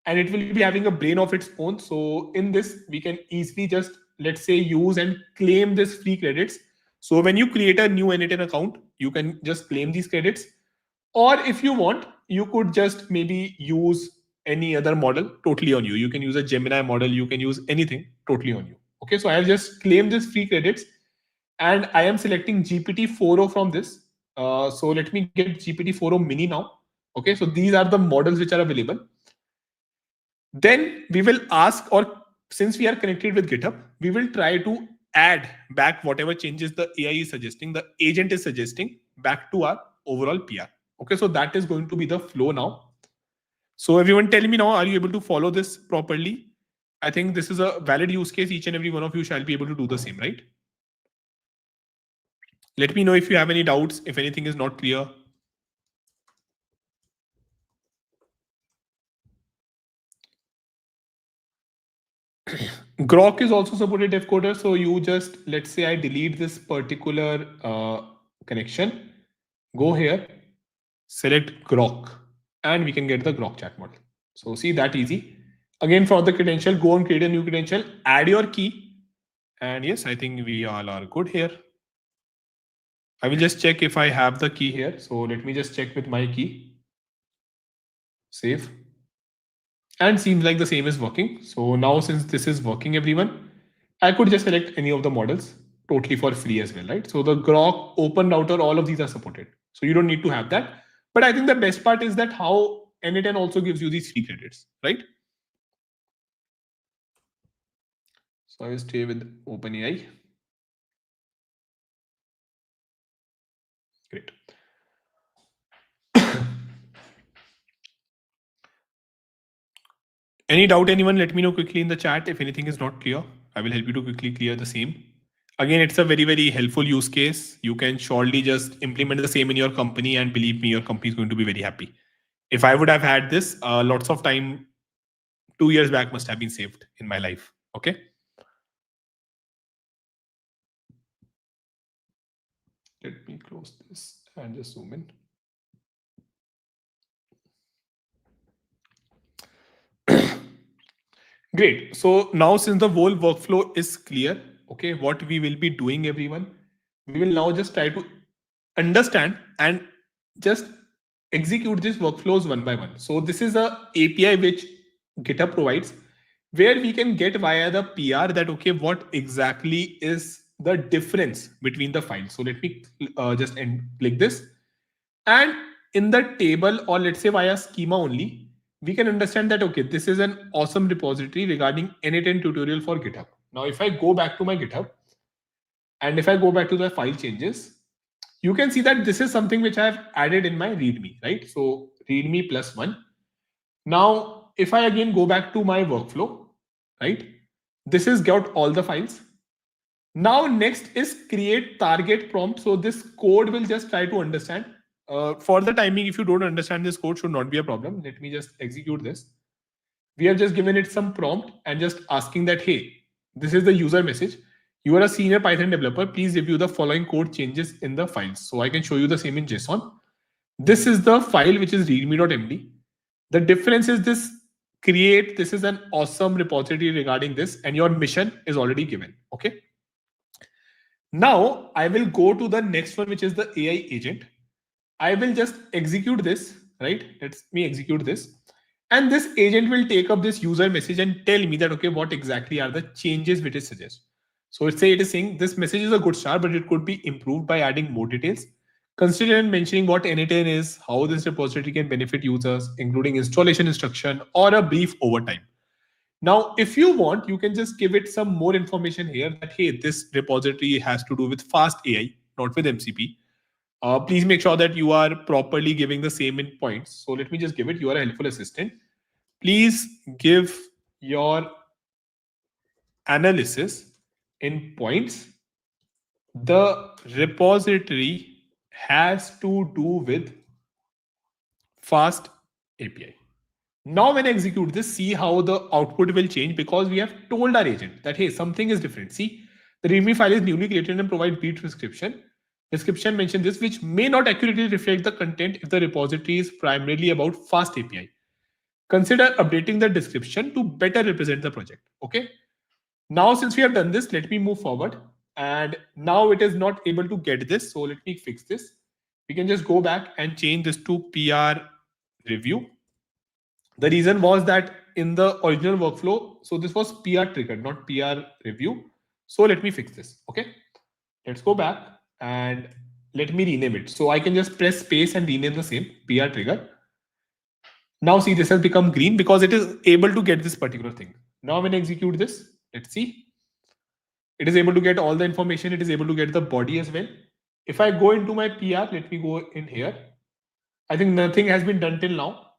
and it will be having a brain of its own. So in this, we can easily just, let's say, use and claim this free credits. So when you create a new N8N account, you can just claim these credits. Or if you want, you could just maybe use any other model, totally on you. You can use a Gemini model, you can use anything, totally on you. Okay, so I'll just claim this free credits, and I am selecting GPT-4o from this. So let me get GPT-4o mini now. Okay, so these are the models which are available. Then we will ask, or since we are connected with GitHub, we will try to add back whatever changes the AI is suggesting, the agent is suggesting back to our overall PR. Okay, so that is going to be the flow now. So everyone tell me now, are you able to follow this properly? I think this is a valid use case. Each and every one of you shall be able to do the same, right? Let me know if you have any doubts, if anything is not clear. Grok is also supported devcoder. So you just, let's say I delete this particular connection, go here, select Grok, and we can get the Grok chat model. So see, that easy. Again, for the credential, go and create a new credential, add your key. And yes, I think we all are good here. I will just check if I have the key here. So let me just check with my key. Save. And seems like the same is working. So now since this is working, everyone, I could just select any of the models totally for free as well, right? So the Grok, Open Router, all of these are supported. So you don't need to have that. But I think the best part is that how N10 also gives you these free credits, right? So I will stay with OpenAI. Great. Any doubt, anyone? Let me know quickly in the chat if anything is not clear. I will help you to quickly clear the same. Again, it's a very, very helpful use case. You can surely just implement the same in your company, and believe me, your company is going to be very happy. If I would have had this, lots of time 2 years back must have been saved in my life. Okay. Let me close this and just zoom in. Great. So now since the whole workflow is clear, okay, what we will be doing, everyone, we will now just try to understand and just execute these workflows one by one. So this is a API which GitHub provides, where we can get via the PR that, okay, what exactly is the difference between the files. So let me just click this. And in the table, or let's say via schema only, we can understand that, okay, this is an awesome repository regarding N10 tutorial for GitHub. Now, if I go back to my GitHub, and if I go back to the file changes, you can see that this is something which I have added in my README, right? So README +1. Now, if I again go back to my workflow, right? This has got all the files. Now, next is create target prompt. So this code will just try to understand. For the timing, if you don't understand this code, should not be a problem. Let me just execute this. We have just given it some prompt and just asking that, hey, this is the user message. You are a senior Python developer. Please review the following code changes in the files. So I can show you the same in JSON. This is the file which is readme.md. The difference is this create. This is an awesome repository regarding this, and your mission is already given. Okay. Now I will go to the next one, which is the AI agent. I will just execute this, right? Let me execute this. And this agent will take up this user message and tell me that, okay, what exactly are the changes which it suggests. So let's say it is saying this message is a good start, but it could be improved by adding more details. Consider mentioning what N10 is, how this repository can benefit users, including installation instruction or a brief overtime. Now, if you want, you can just give it some more information here that, hey, this repository has to do with fast AI, not with MCP. Please make sure that you are properly giving the same in points. So let me just give it, you are a helpful assistant. Please give your analysis in points. The repository has to do with fast API. Now when I execute this, see how the output will change, because we have told our agent that, hey, something is different. See, the README file is newly created and provide brief description. Description mention this, which may not accurately reflect the content if the repository is primarily about fast API. Consider updating the description to better represent the project. Okay. Now, since we have done this, let me move forward. And now it is not able to get this. So let me fix this. We can just go back and change this to PR review. The reason was that in the original workflow, so this was PR triggered, not PR review. So let me fix this. Okay. Let's go back and let me rename it. So I can just press space and rename the same PR trigger. Now see, this has become green because it is able to get this particular thing. Now when I execute this, let's see. It is able to get all the information. It is able to get the body as well. If I go into my PR, let me go in here. I think nothing has been done till now.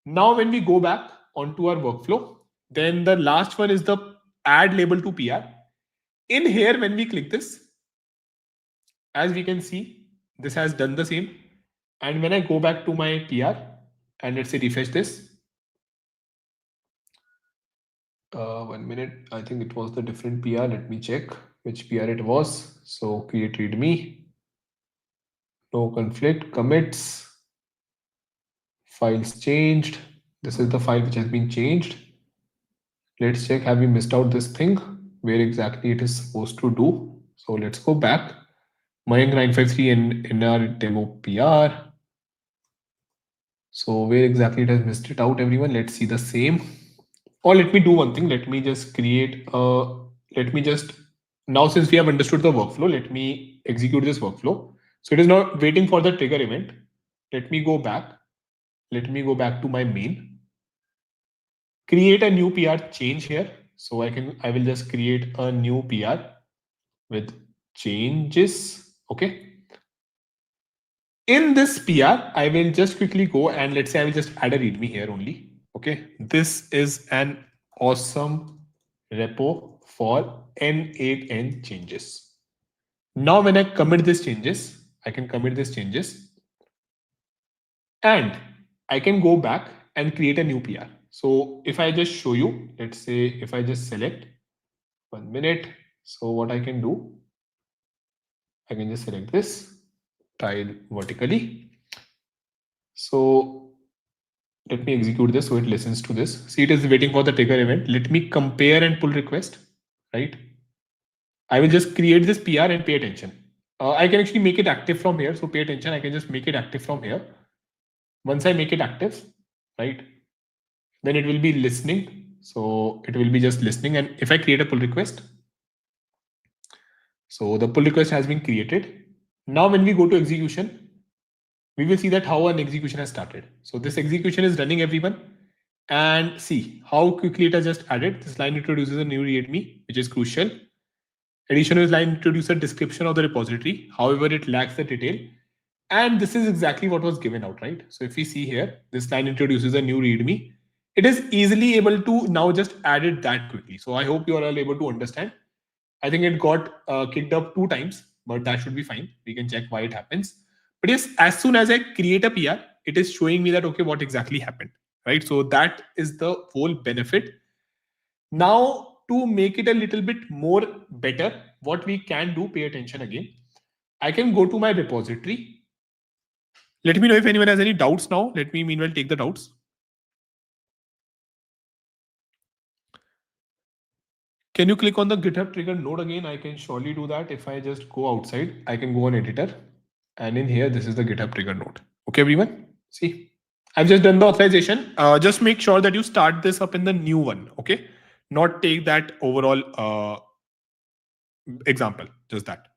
Now, when we go back onto our workflow, then the last one is the add label to PR. In here, when we click this, as we can see, this has done the same. And when I go back to my PR and let's say refresh this, 1 minute, I think it was the different PR. Let me check which PR it was. So create readme, no conflict, commits, files changed. This is the file which has been changed. Let's check, have we missed out this thing where exactly it is supposed to do. So let's go back. Mayank 953 in our demo PR. So where exactly it has missed it out, everyone? Let's see the same. Or let me do one thing. Let me just create now since we have understood the workflow, let me execute this workflow. So it is not waiting for the trigger event. Let me go back. Let me go back to my main. Create a new PR change here. So I will just create a new PR with changes. Okay. In this PR, I will just quickly go and let's say I will just add a README here only. Okay. This is an awesome repo for N8N changes. Now, when I commit these changes, I can commit these changes and I can go back and create a new PR. So if I just show you, let's say if I just select 1 minute, so what I can do, I can just select this tile vertically. So let me execute this so it listens to this. See, it is waiting for the trigger event. Let me compare and pull request, right? I will just create this PR and pay attention. I can actually make it active from here. So pay attention. I can just make it active from here. Once I make it active, right, then it will be listening. So it will be just listening. And if I create a pull request, so the pull request has been created. Now, when we go to execution, we will see that how an execution has started. So this execution is running, everyone. And see how quickly it has just added. This line introduces a new readme, which is crucial. Additional line introduces a description of the repository. However, it lacks the detail. And this is exactly what was given out, right? So if we see here, this line introduces a new readme. It is easily able to now just add it that quickly. So I hope you are all able to understand. I think it got kicked up 2 times, but that should be fine. We can check why it happens. But yes, as soon as I create a PR, it is showing me that, okay, what exactly happened, right? So that is the whole benefit. Now, to make it a little bit more better, what we can do, pay attention again. I can go to my repository. Let me know if anyone has any doubts now. Let me meanwhile take the doubts. Can you click on the GitHub trigger node again? I can surely do that. If I just go outside, I can go on editor. And in here, this is the GitHub trigger node. Okay, everyone? See, I've just done the authorization. Just make sure that you start this up in the new one. Okay. Not take that overall example, just that.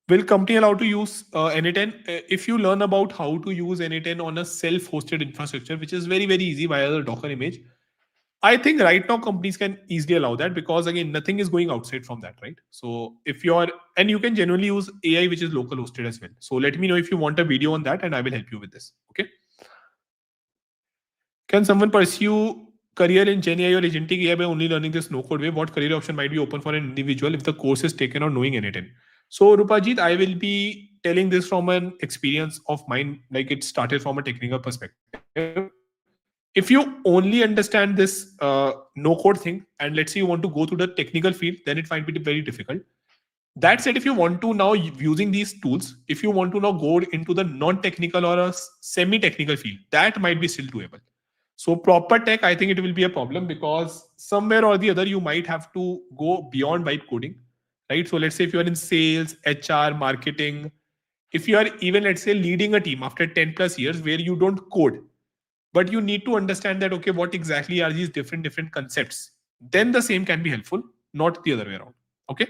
Will company allow to use N8N? If you learn about how to use N8N on a self-hosted infrastructure, which is very, very easy via the Docker image, I think right now companies can easily allow that because again, nothing is going outside from that, right? So if you're, and you can generally use AI, which is local hosted as well. So let me know if you want a video on that and I will help you with this. Okay. Can someone pursue career in Gen AI or agentic AI by only learning this no code way? What career option might be open for an individual if the course is taken on knowing N8N? So Rupajit, I will be telling this from an experience of mine, like it started from a technical perspective. If you only understand this no code thing, and let's say you want to go to the technical field, then it might be very difficult. That said, if you want to now using these tools, if you want to now go into the non-technical or a semi-technical field, that might be still doable. So proper tech, I think it will be a problem because somewhere or the other, you might have to go beyond vibe coding, right? So let's say if you're in sales, HR, marketing, if you are even, let's say, leading a team after 10 plus years where you don't code, but you need to understand that, okay, what exactly are these different concepts? Then the same can be helpful, not the other way around. Okay.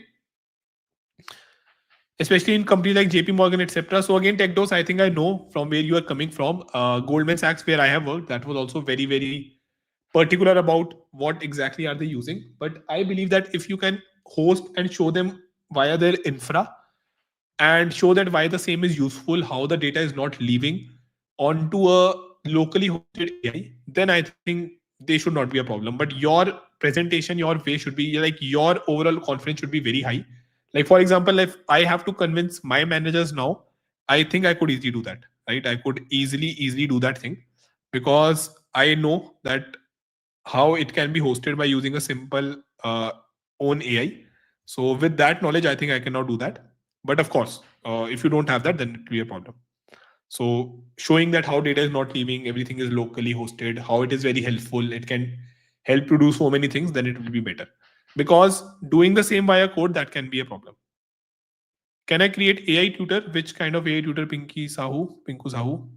Especially in companies like JP Morgan, etc. So again, TechDose, I think I know from where you are coming from. Goldman Sachs, where I have worked, that was also very, very particular about what exactly are they using. But I believe that if you can host and show them via their infra and show that why the same is useful, how the data is not leaving, onto a locally hosted AI, then I think they should not be a problem. But your presentation, your way should be like your overall confidence should be very high. Like for example, if I have to convince my managers now, I think I could easily do that, right? I could easily do that thing because I know that how it can be hosted by using a simple own AI. So with that knowledge, I think I cannot do that. But of course, if you don't have that, then it will be a problem. So showing that how data is not leaving, everything is locally hosted, how it is very helpful, it can help to do so many things, then it will be better. Because doing the same via code, that can be a problem. Can I create AI tutor? Which kind of AI tutor, Pinku Sahu?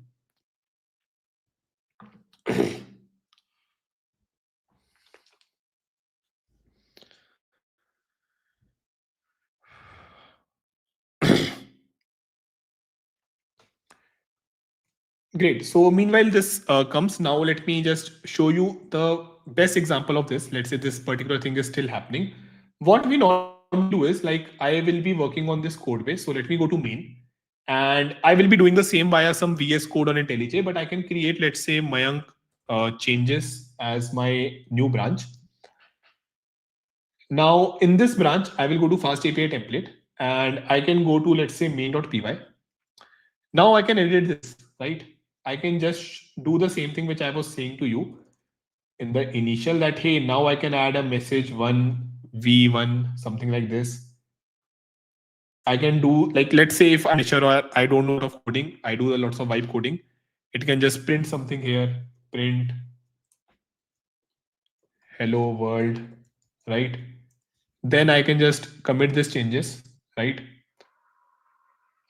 Great. So meanwhile, this comes now. Let me just show you the best example of this. Let's say this particular thing is still happening. What we normally do is like I will be working on this code base. So let me go to main, and I will be doing the same via some VS Code on IntelliJ. But I can create, let's say, Mayank changes as my new branch. Now in this branch, I will go to Fast API template, and I can go to, let's say, main.py. Now I can edit this, right? I can just do the same thing which I was saying to you in the initial, that hey, now I can add a message one v1 something like this. I can do, like, let's say if I'm sure or I don't know a lot of coding, I do a lots of vibe coding. It can just print something here, print hello world, right? Then I can just commit these changes, right?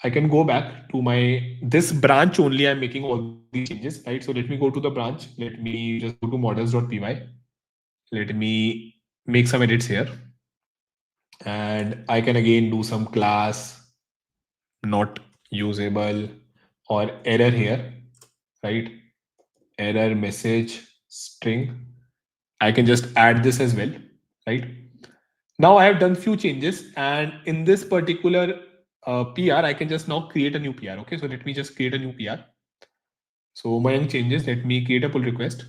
I can go back to my this branch only. I'm making all these changes, right? So let me go to the branch. Let me just go to models.py. Let me make some edits here. And I can again do some class not usable or error here, right? Error message string. I can just add this as well, right? Now I have done few changes, and in this particular PR, I can just now create a new PR. Okay, so let me just create a new PR. So my young changes, let me create a pull request,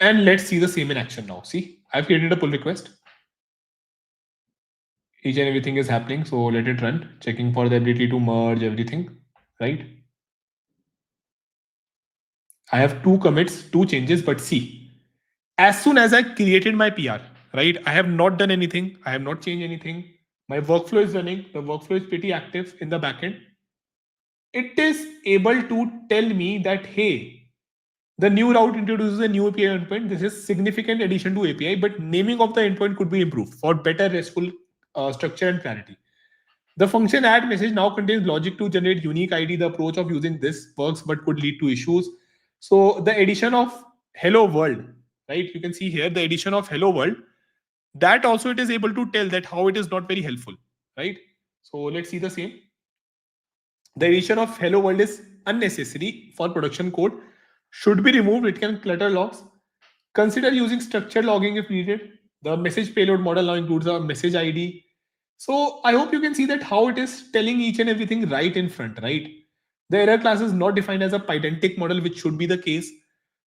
and let's see the same in action now. See, I've created a pull request. Each and everything is happening. So let it run, checking for the ability to merge everything, right? I have two commits, two changes, but see, as soon as I created my PR, right? I have not done anything. I have not changed anything. My workflow is running. The workflow is pretty active in the backend. It is able to tell me that, hey, the new route introduces a new API endpoint. This is significant addition to API, but naming of the endpoint could be improved for better RESTful structure and clarity. The function add message now contains logic to generate unique ID. The approach of using this works, but could lead to issues. So the addition of hello world, right? You can see here the addition of hello world. That also it is able to tell that how it is not very helpful, right? So let's see the same. The addition of hello world is unnecessary for production code. Should be removed. It can clutter logs. Consider using structured logging if needed. The message payload model now includes a message ID. So I hope you can see that how it is telling each and everything right in front, right? The error class is not defined as a pydantic model, which should be the case.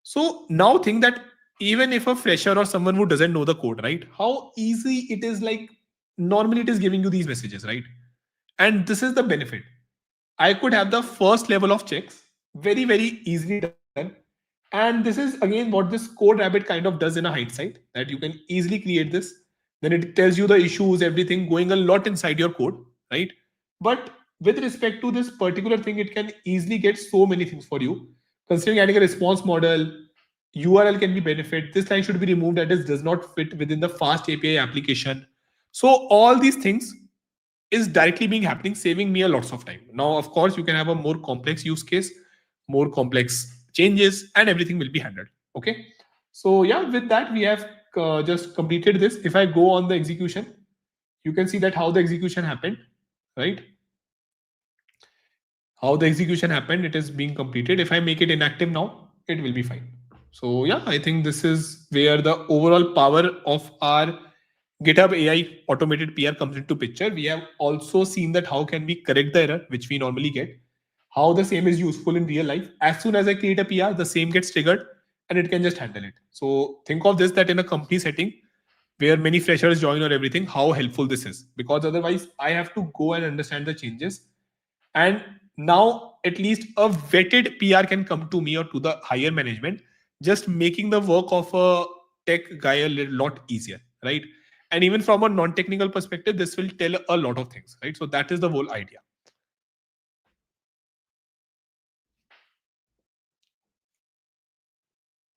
So now think that even if a fresher or someone who doesn't know the code, right? How easy it is, like normally it is giving you these messages, right? And this is the benefit. I could have the first level of checks very easily done. And this is again what this code rabbit kind of does in a hindsight, that you can easily create this. Then it tells you the issues, everything going a lot inside your code, right? But with respect to this particular thing, it can easily get so many things for you. Considering adding a response model, URL can be benefit. This line should be removed that is does not fit within the fast API application. So all these things is directly being happening, saving me a lots of time. Now, of course, you can have a more complex use case, more complex changes, and everything will be handled. Okay. So yeah, with that, we have just completed this. If I go on the execution, you can see that how the execution happened, right? How the execution happened, it is being completed. If I make it inactive now, it will be fine. So yeah, I think this is where the overall power of our GitHub AI automated PR comes into picture. We have also seen that how can we correct the error which we normally get. how the same is useful in real life. As soon as I create a PR, the same gets triggered and it can just handle it. So think of this, that in a company setting where many freshers join or everything, how helpful this is. Because otherwise, I have to go and understand the changes. And now at least a vetted PR can come to me or to the higher management, just making the work of a tech guy a lot easier, right? And even from a non-technical perspective, this will tell a lot of things, right? So that is the whole idea.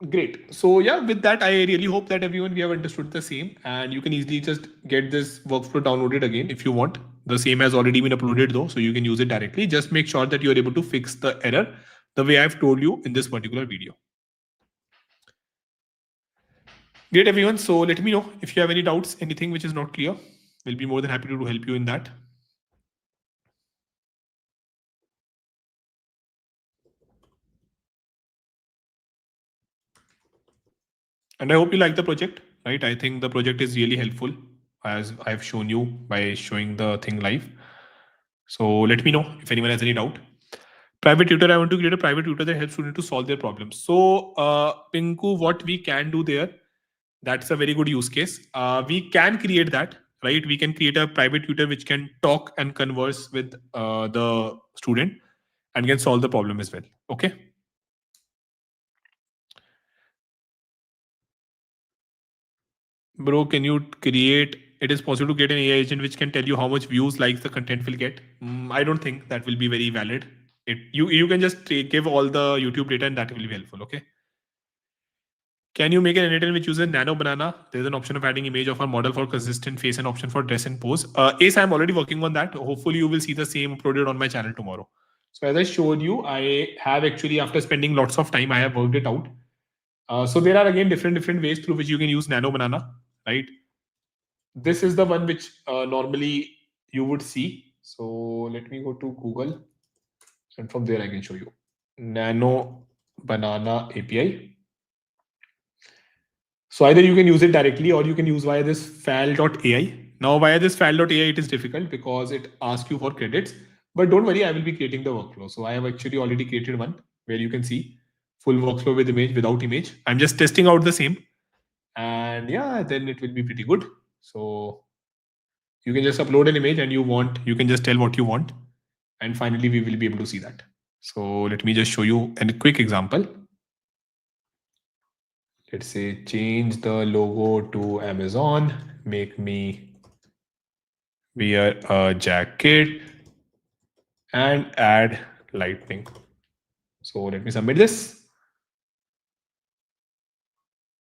Great. So yeah, with that, I really hope that everyone we have understood the same, and you can easily just get this workflow downloaded again if you want. The same has already been uploaded though, so you can use it directly. Just make sure that you are able to fix the error the way I've told you in this particular video. Great, everyone. So let me know if you have any doubts, anything which is not clear. We'll be more than happy to help you in that. And I hope you like the project, right? I think the project is really helpful as I've shown you by showing the thing live. So let me know if anyone has any doubt. Private tutor, I want to create a private tutor that helps students to solve their problems. So Pinku, what we can do there, that's a very good use case. We can create that, right? We can create a private tutor which can talk and converse with the student and can solve the problem as well. Okay. Bro, can you create, it is possible to get an AI agent which can tell you how much views, likes the content will get? I don't think that will be very valid. You can just give all the YouTube data and that will be helpful. Okay. Can you make an editor which uses Nano Banana? There's an option of adding image of our model for consistent face and option for dress and pose. Ace, I'm already working on that. Hopefully you will see the same uploaded on my channel tomorrow. So as I showed you, I have actually, after spending lots of time, I have worked it out. So there are again different ways through which you can use Nano Banana, right? This is the one which normally you would see. So let me go to Google and from there I can show you Nano Banana API. So either you can use it directly or you can use via this fal.ai. Now via this fal.ai it is difficult because it asks you for credits, but don't worry, I will be creating the workflow. So I have actually already created one where you can see full workflow with image, without image. I'm just testing out the same, and yeah, then it will be pretty good. So you can just upload an image and you can just tell what you want, and finally we will be able to see that. So let me just show you a quick example. Let's say change the logo to Amazon, make me wear a jacket and add lightning. So let me submit this.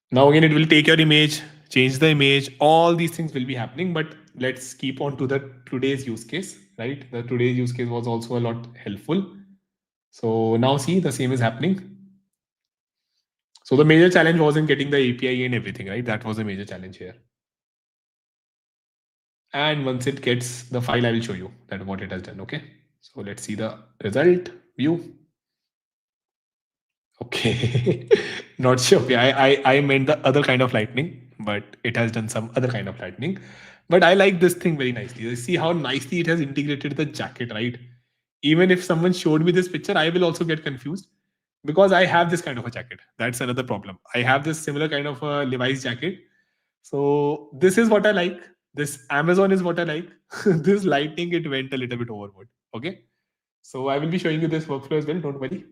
Now again, it will take your image, change the image, all these things will be happening, but let's keep on to the today's use case, right? The today's use case was also a lot helpful. So now see the same is happening. So the major challenge wasn't getting the API and everything, right? That was a major challenge here. And once it gets the file, I will show you that what it has done. Okay. So let's see the result view. Okay. Not sure. Okay. I meant the other kind of lightning, but it has done some other kind of lightning. But I like this thing very nicely. You see how nicely it has integrated the jacket, right? Even if someone showed me this picture, I will also get confused because I have this kind of a jacket. That's another problem. I have this similar kind of a Levi's jacket. So this is what I like. This Amazon is what I like. This lightning, it went a little bit overboard. Okay. So I will be showing you this workflow as well. Don't worry.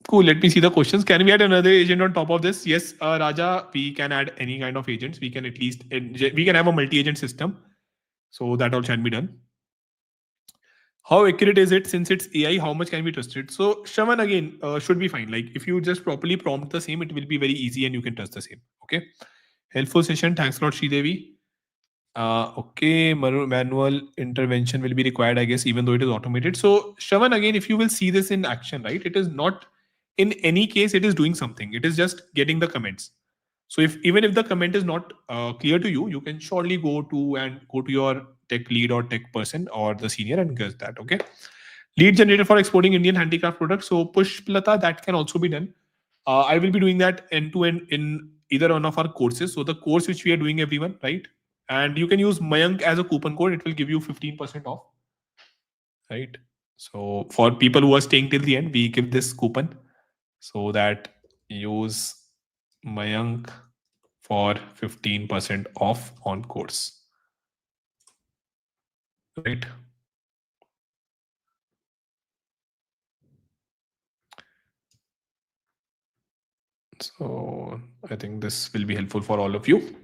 Cool. Let me see the questions. Can we add another agent on top of this? Yes, Raja, we can add any kind of agents. We can at least, we can have a multi-agent system. So that all can be done. How accurate is it since it's AI? How much can we trust it? So Shravan again should be fine. Like if you just properly prompt the same, it will be very easy and you can trust the same. Okay. Helpful session. Thanks a lot, Sridevi. Okay, manual intervention will be required, I guess, even though it is automated. So Shravan, again, if you will see this in action, right? It is not, in any case, it is doing something. It is just getting the comments. So even if the comment is not clear to you, you can surely go to your tech lead or tech person or the senior and get that. Okay. Lead generator for exporting Indian handicraft products. So Pushplata, that can also be done. I will be doing that end to end in either one of our courses. So the course which we are doing, everyone, right? And you can use Mayank as a coupon code. It will give you 15% off. right? So for people who are staying till the end, we give this coupon, so that use Mayank for 15% off on course, right? So I think this will be helpful for all of you.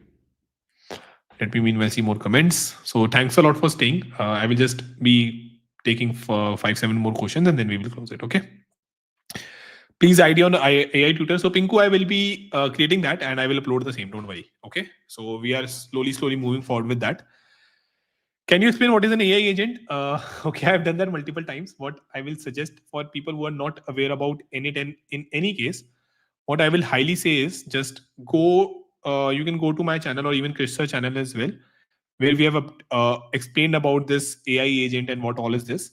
Let me meanwhile see more comments. So thanks a lot for staying. I will just be taking for 5-7 more questions and then we will close it. Okay. Please ID on AI tutor. So Pinku, I will be creating that and I will upload the same. Don't worry. Okay. So we are slowly moving forward with that. Can you explain what is an AI agent? Okay, I've done that multiple times. What I will suggest for people who are not aware about it, and in any case, what I will highly say is just go. You can go to my channel or even Krish's channel as well, where we have explained about this AI agent and what all is this.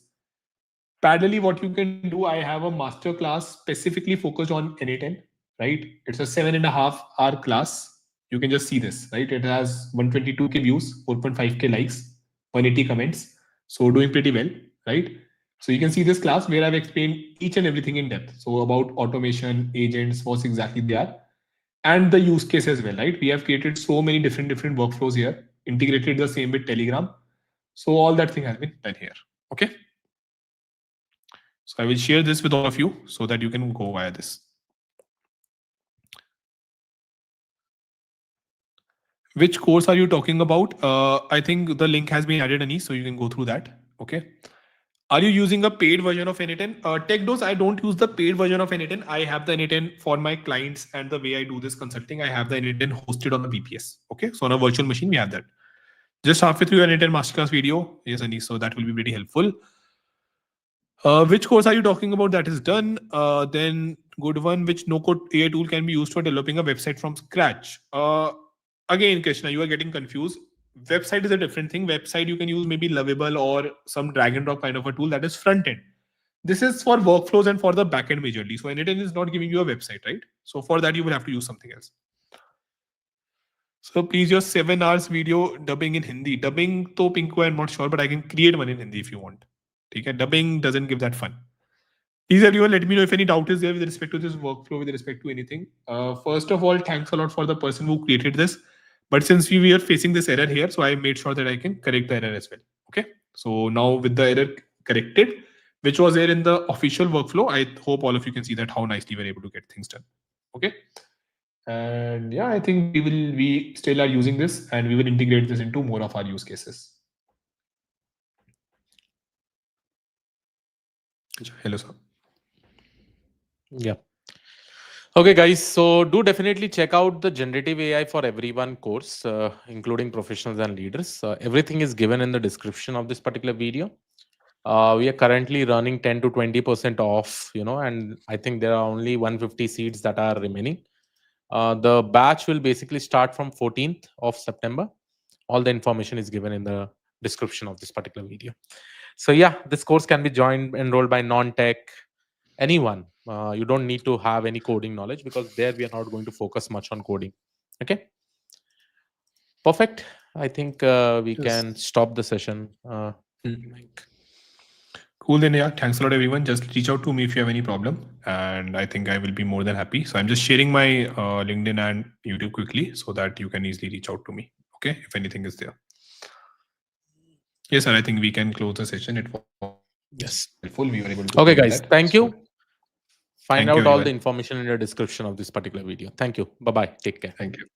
Parallelly, what you can do, I have a master class specifically focused on N8N, right? It's a 7.5 hour class. You can just see this, right? It has 122K views, 4.5K likes, 180 comments. So doing pretty well, right? So you can see this class where I've explained each and everything in depth. So about automation, agents, what exactly they are, and the use case as well, right? We have created so many different workflows here, integrated the same with Telegram. So all that thing has been done here. Okay. So I will share this with all of you so that you can go via this. Which course are you talking about? I think the link has been added, Anish, so you can go through that. Okay. Are you using a paid version of N8N? TechDose, I don't use the paid version of N8N. I have the N8N for my clients, and the way I do this consulting, I have the N8N hosted on the VPS. Okay. So on a virtual machine, we have that. Just halfway through your N8N masterclass video. Yes, Anish. So that will be pretty helpful. Which course are you talking about that is done? Then good one, which no-code AI tool can be used for developing a website from scratch? Again, Krishna, you are getting confused. Website is a different thing. Website you can use maybe Lovable or some drag and drop kind of a tool that is front end. This is for workflows and for the backend majorly. So N8N is not giving you a website, right? So for that you will have to use something else. So please, your 7 hours video dubbing in Hindi. Dubbing, to Pinku, I'm not sure, but I can create one in Hindi if you want. Okay, dubbing doesn't give that fun. Please, everyone, let me know if any doubt is there with respect to this workflow, with respect to anything. First of all, thanks a lot for the person who created this. But since we were facing this error here, so I made sure that I can correct the error as well. Okay. So now with the error corrected, which was there in the official workflow, I hope all of you can see that how nicely we're able to get things done. Okay. And yeah, I think we still are using this and we will integrate this into more of our use cases. Hello, sir. Yeah. Okay, guys. So do definitely check out the Generative AI for Everyone course, including professionals and leaders. Everything is given in the description of this particular video. We are currently running 10 to 20% off, and I think there are only 150 seats that are remaining. The batch will basically start from 14th of September. All the information is given in the description of this particular video. So yeah, this course can be enrolled by non-tech, anyone. You don't need to have any coding knowledge, because there we are not going to focus much on coding. Okay. Perfect. I think we can stop the session. Cool, then yeah, thanks a lot everyone. Just reach out to me if you have any problem, and I think I will be more than happy. So I'm just sharing my LinkedIn and YouTube quickly so that you can easily reach out to me. Okay, if anything is there. Yes, sir. I think we can close the session. It was helpful. We were able to. Okay, guys. Thank you. Find Thank out you, all the information in the description of this particular video. Thank you. Bye bye. Take care. Thank you.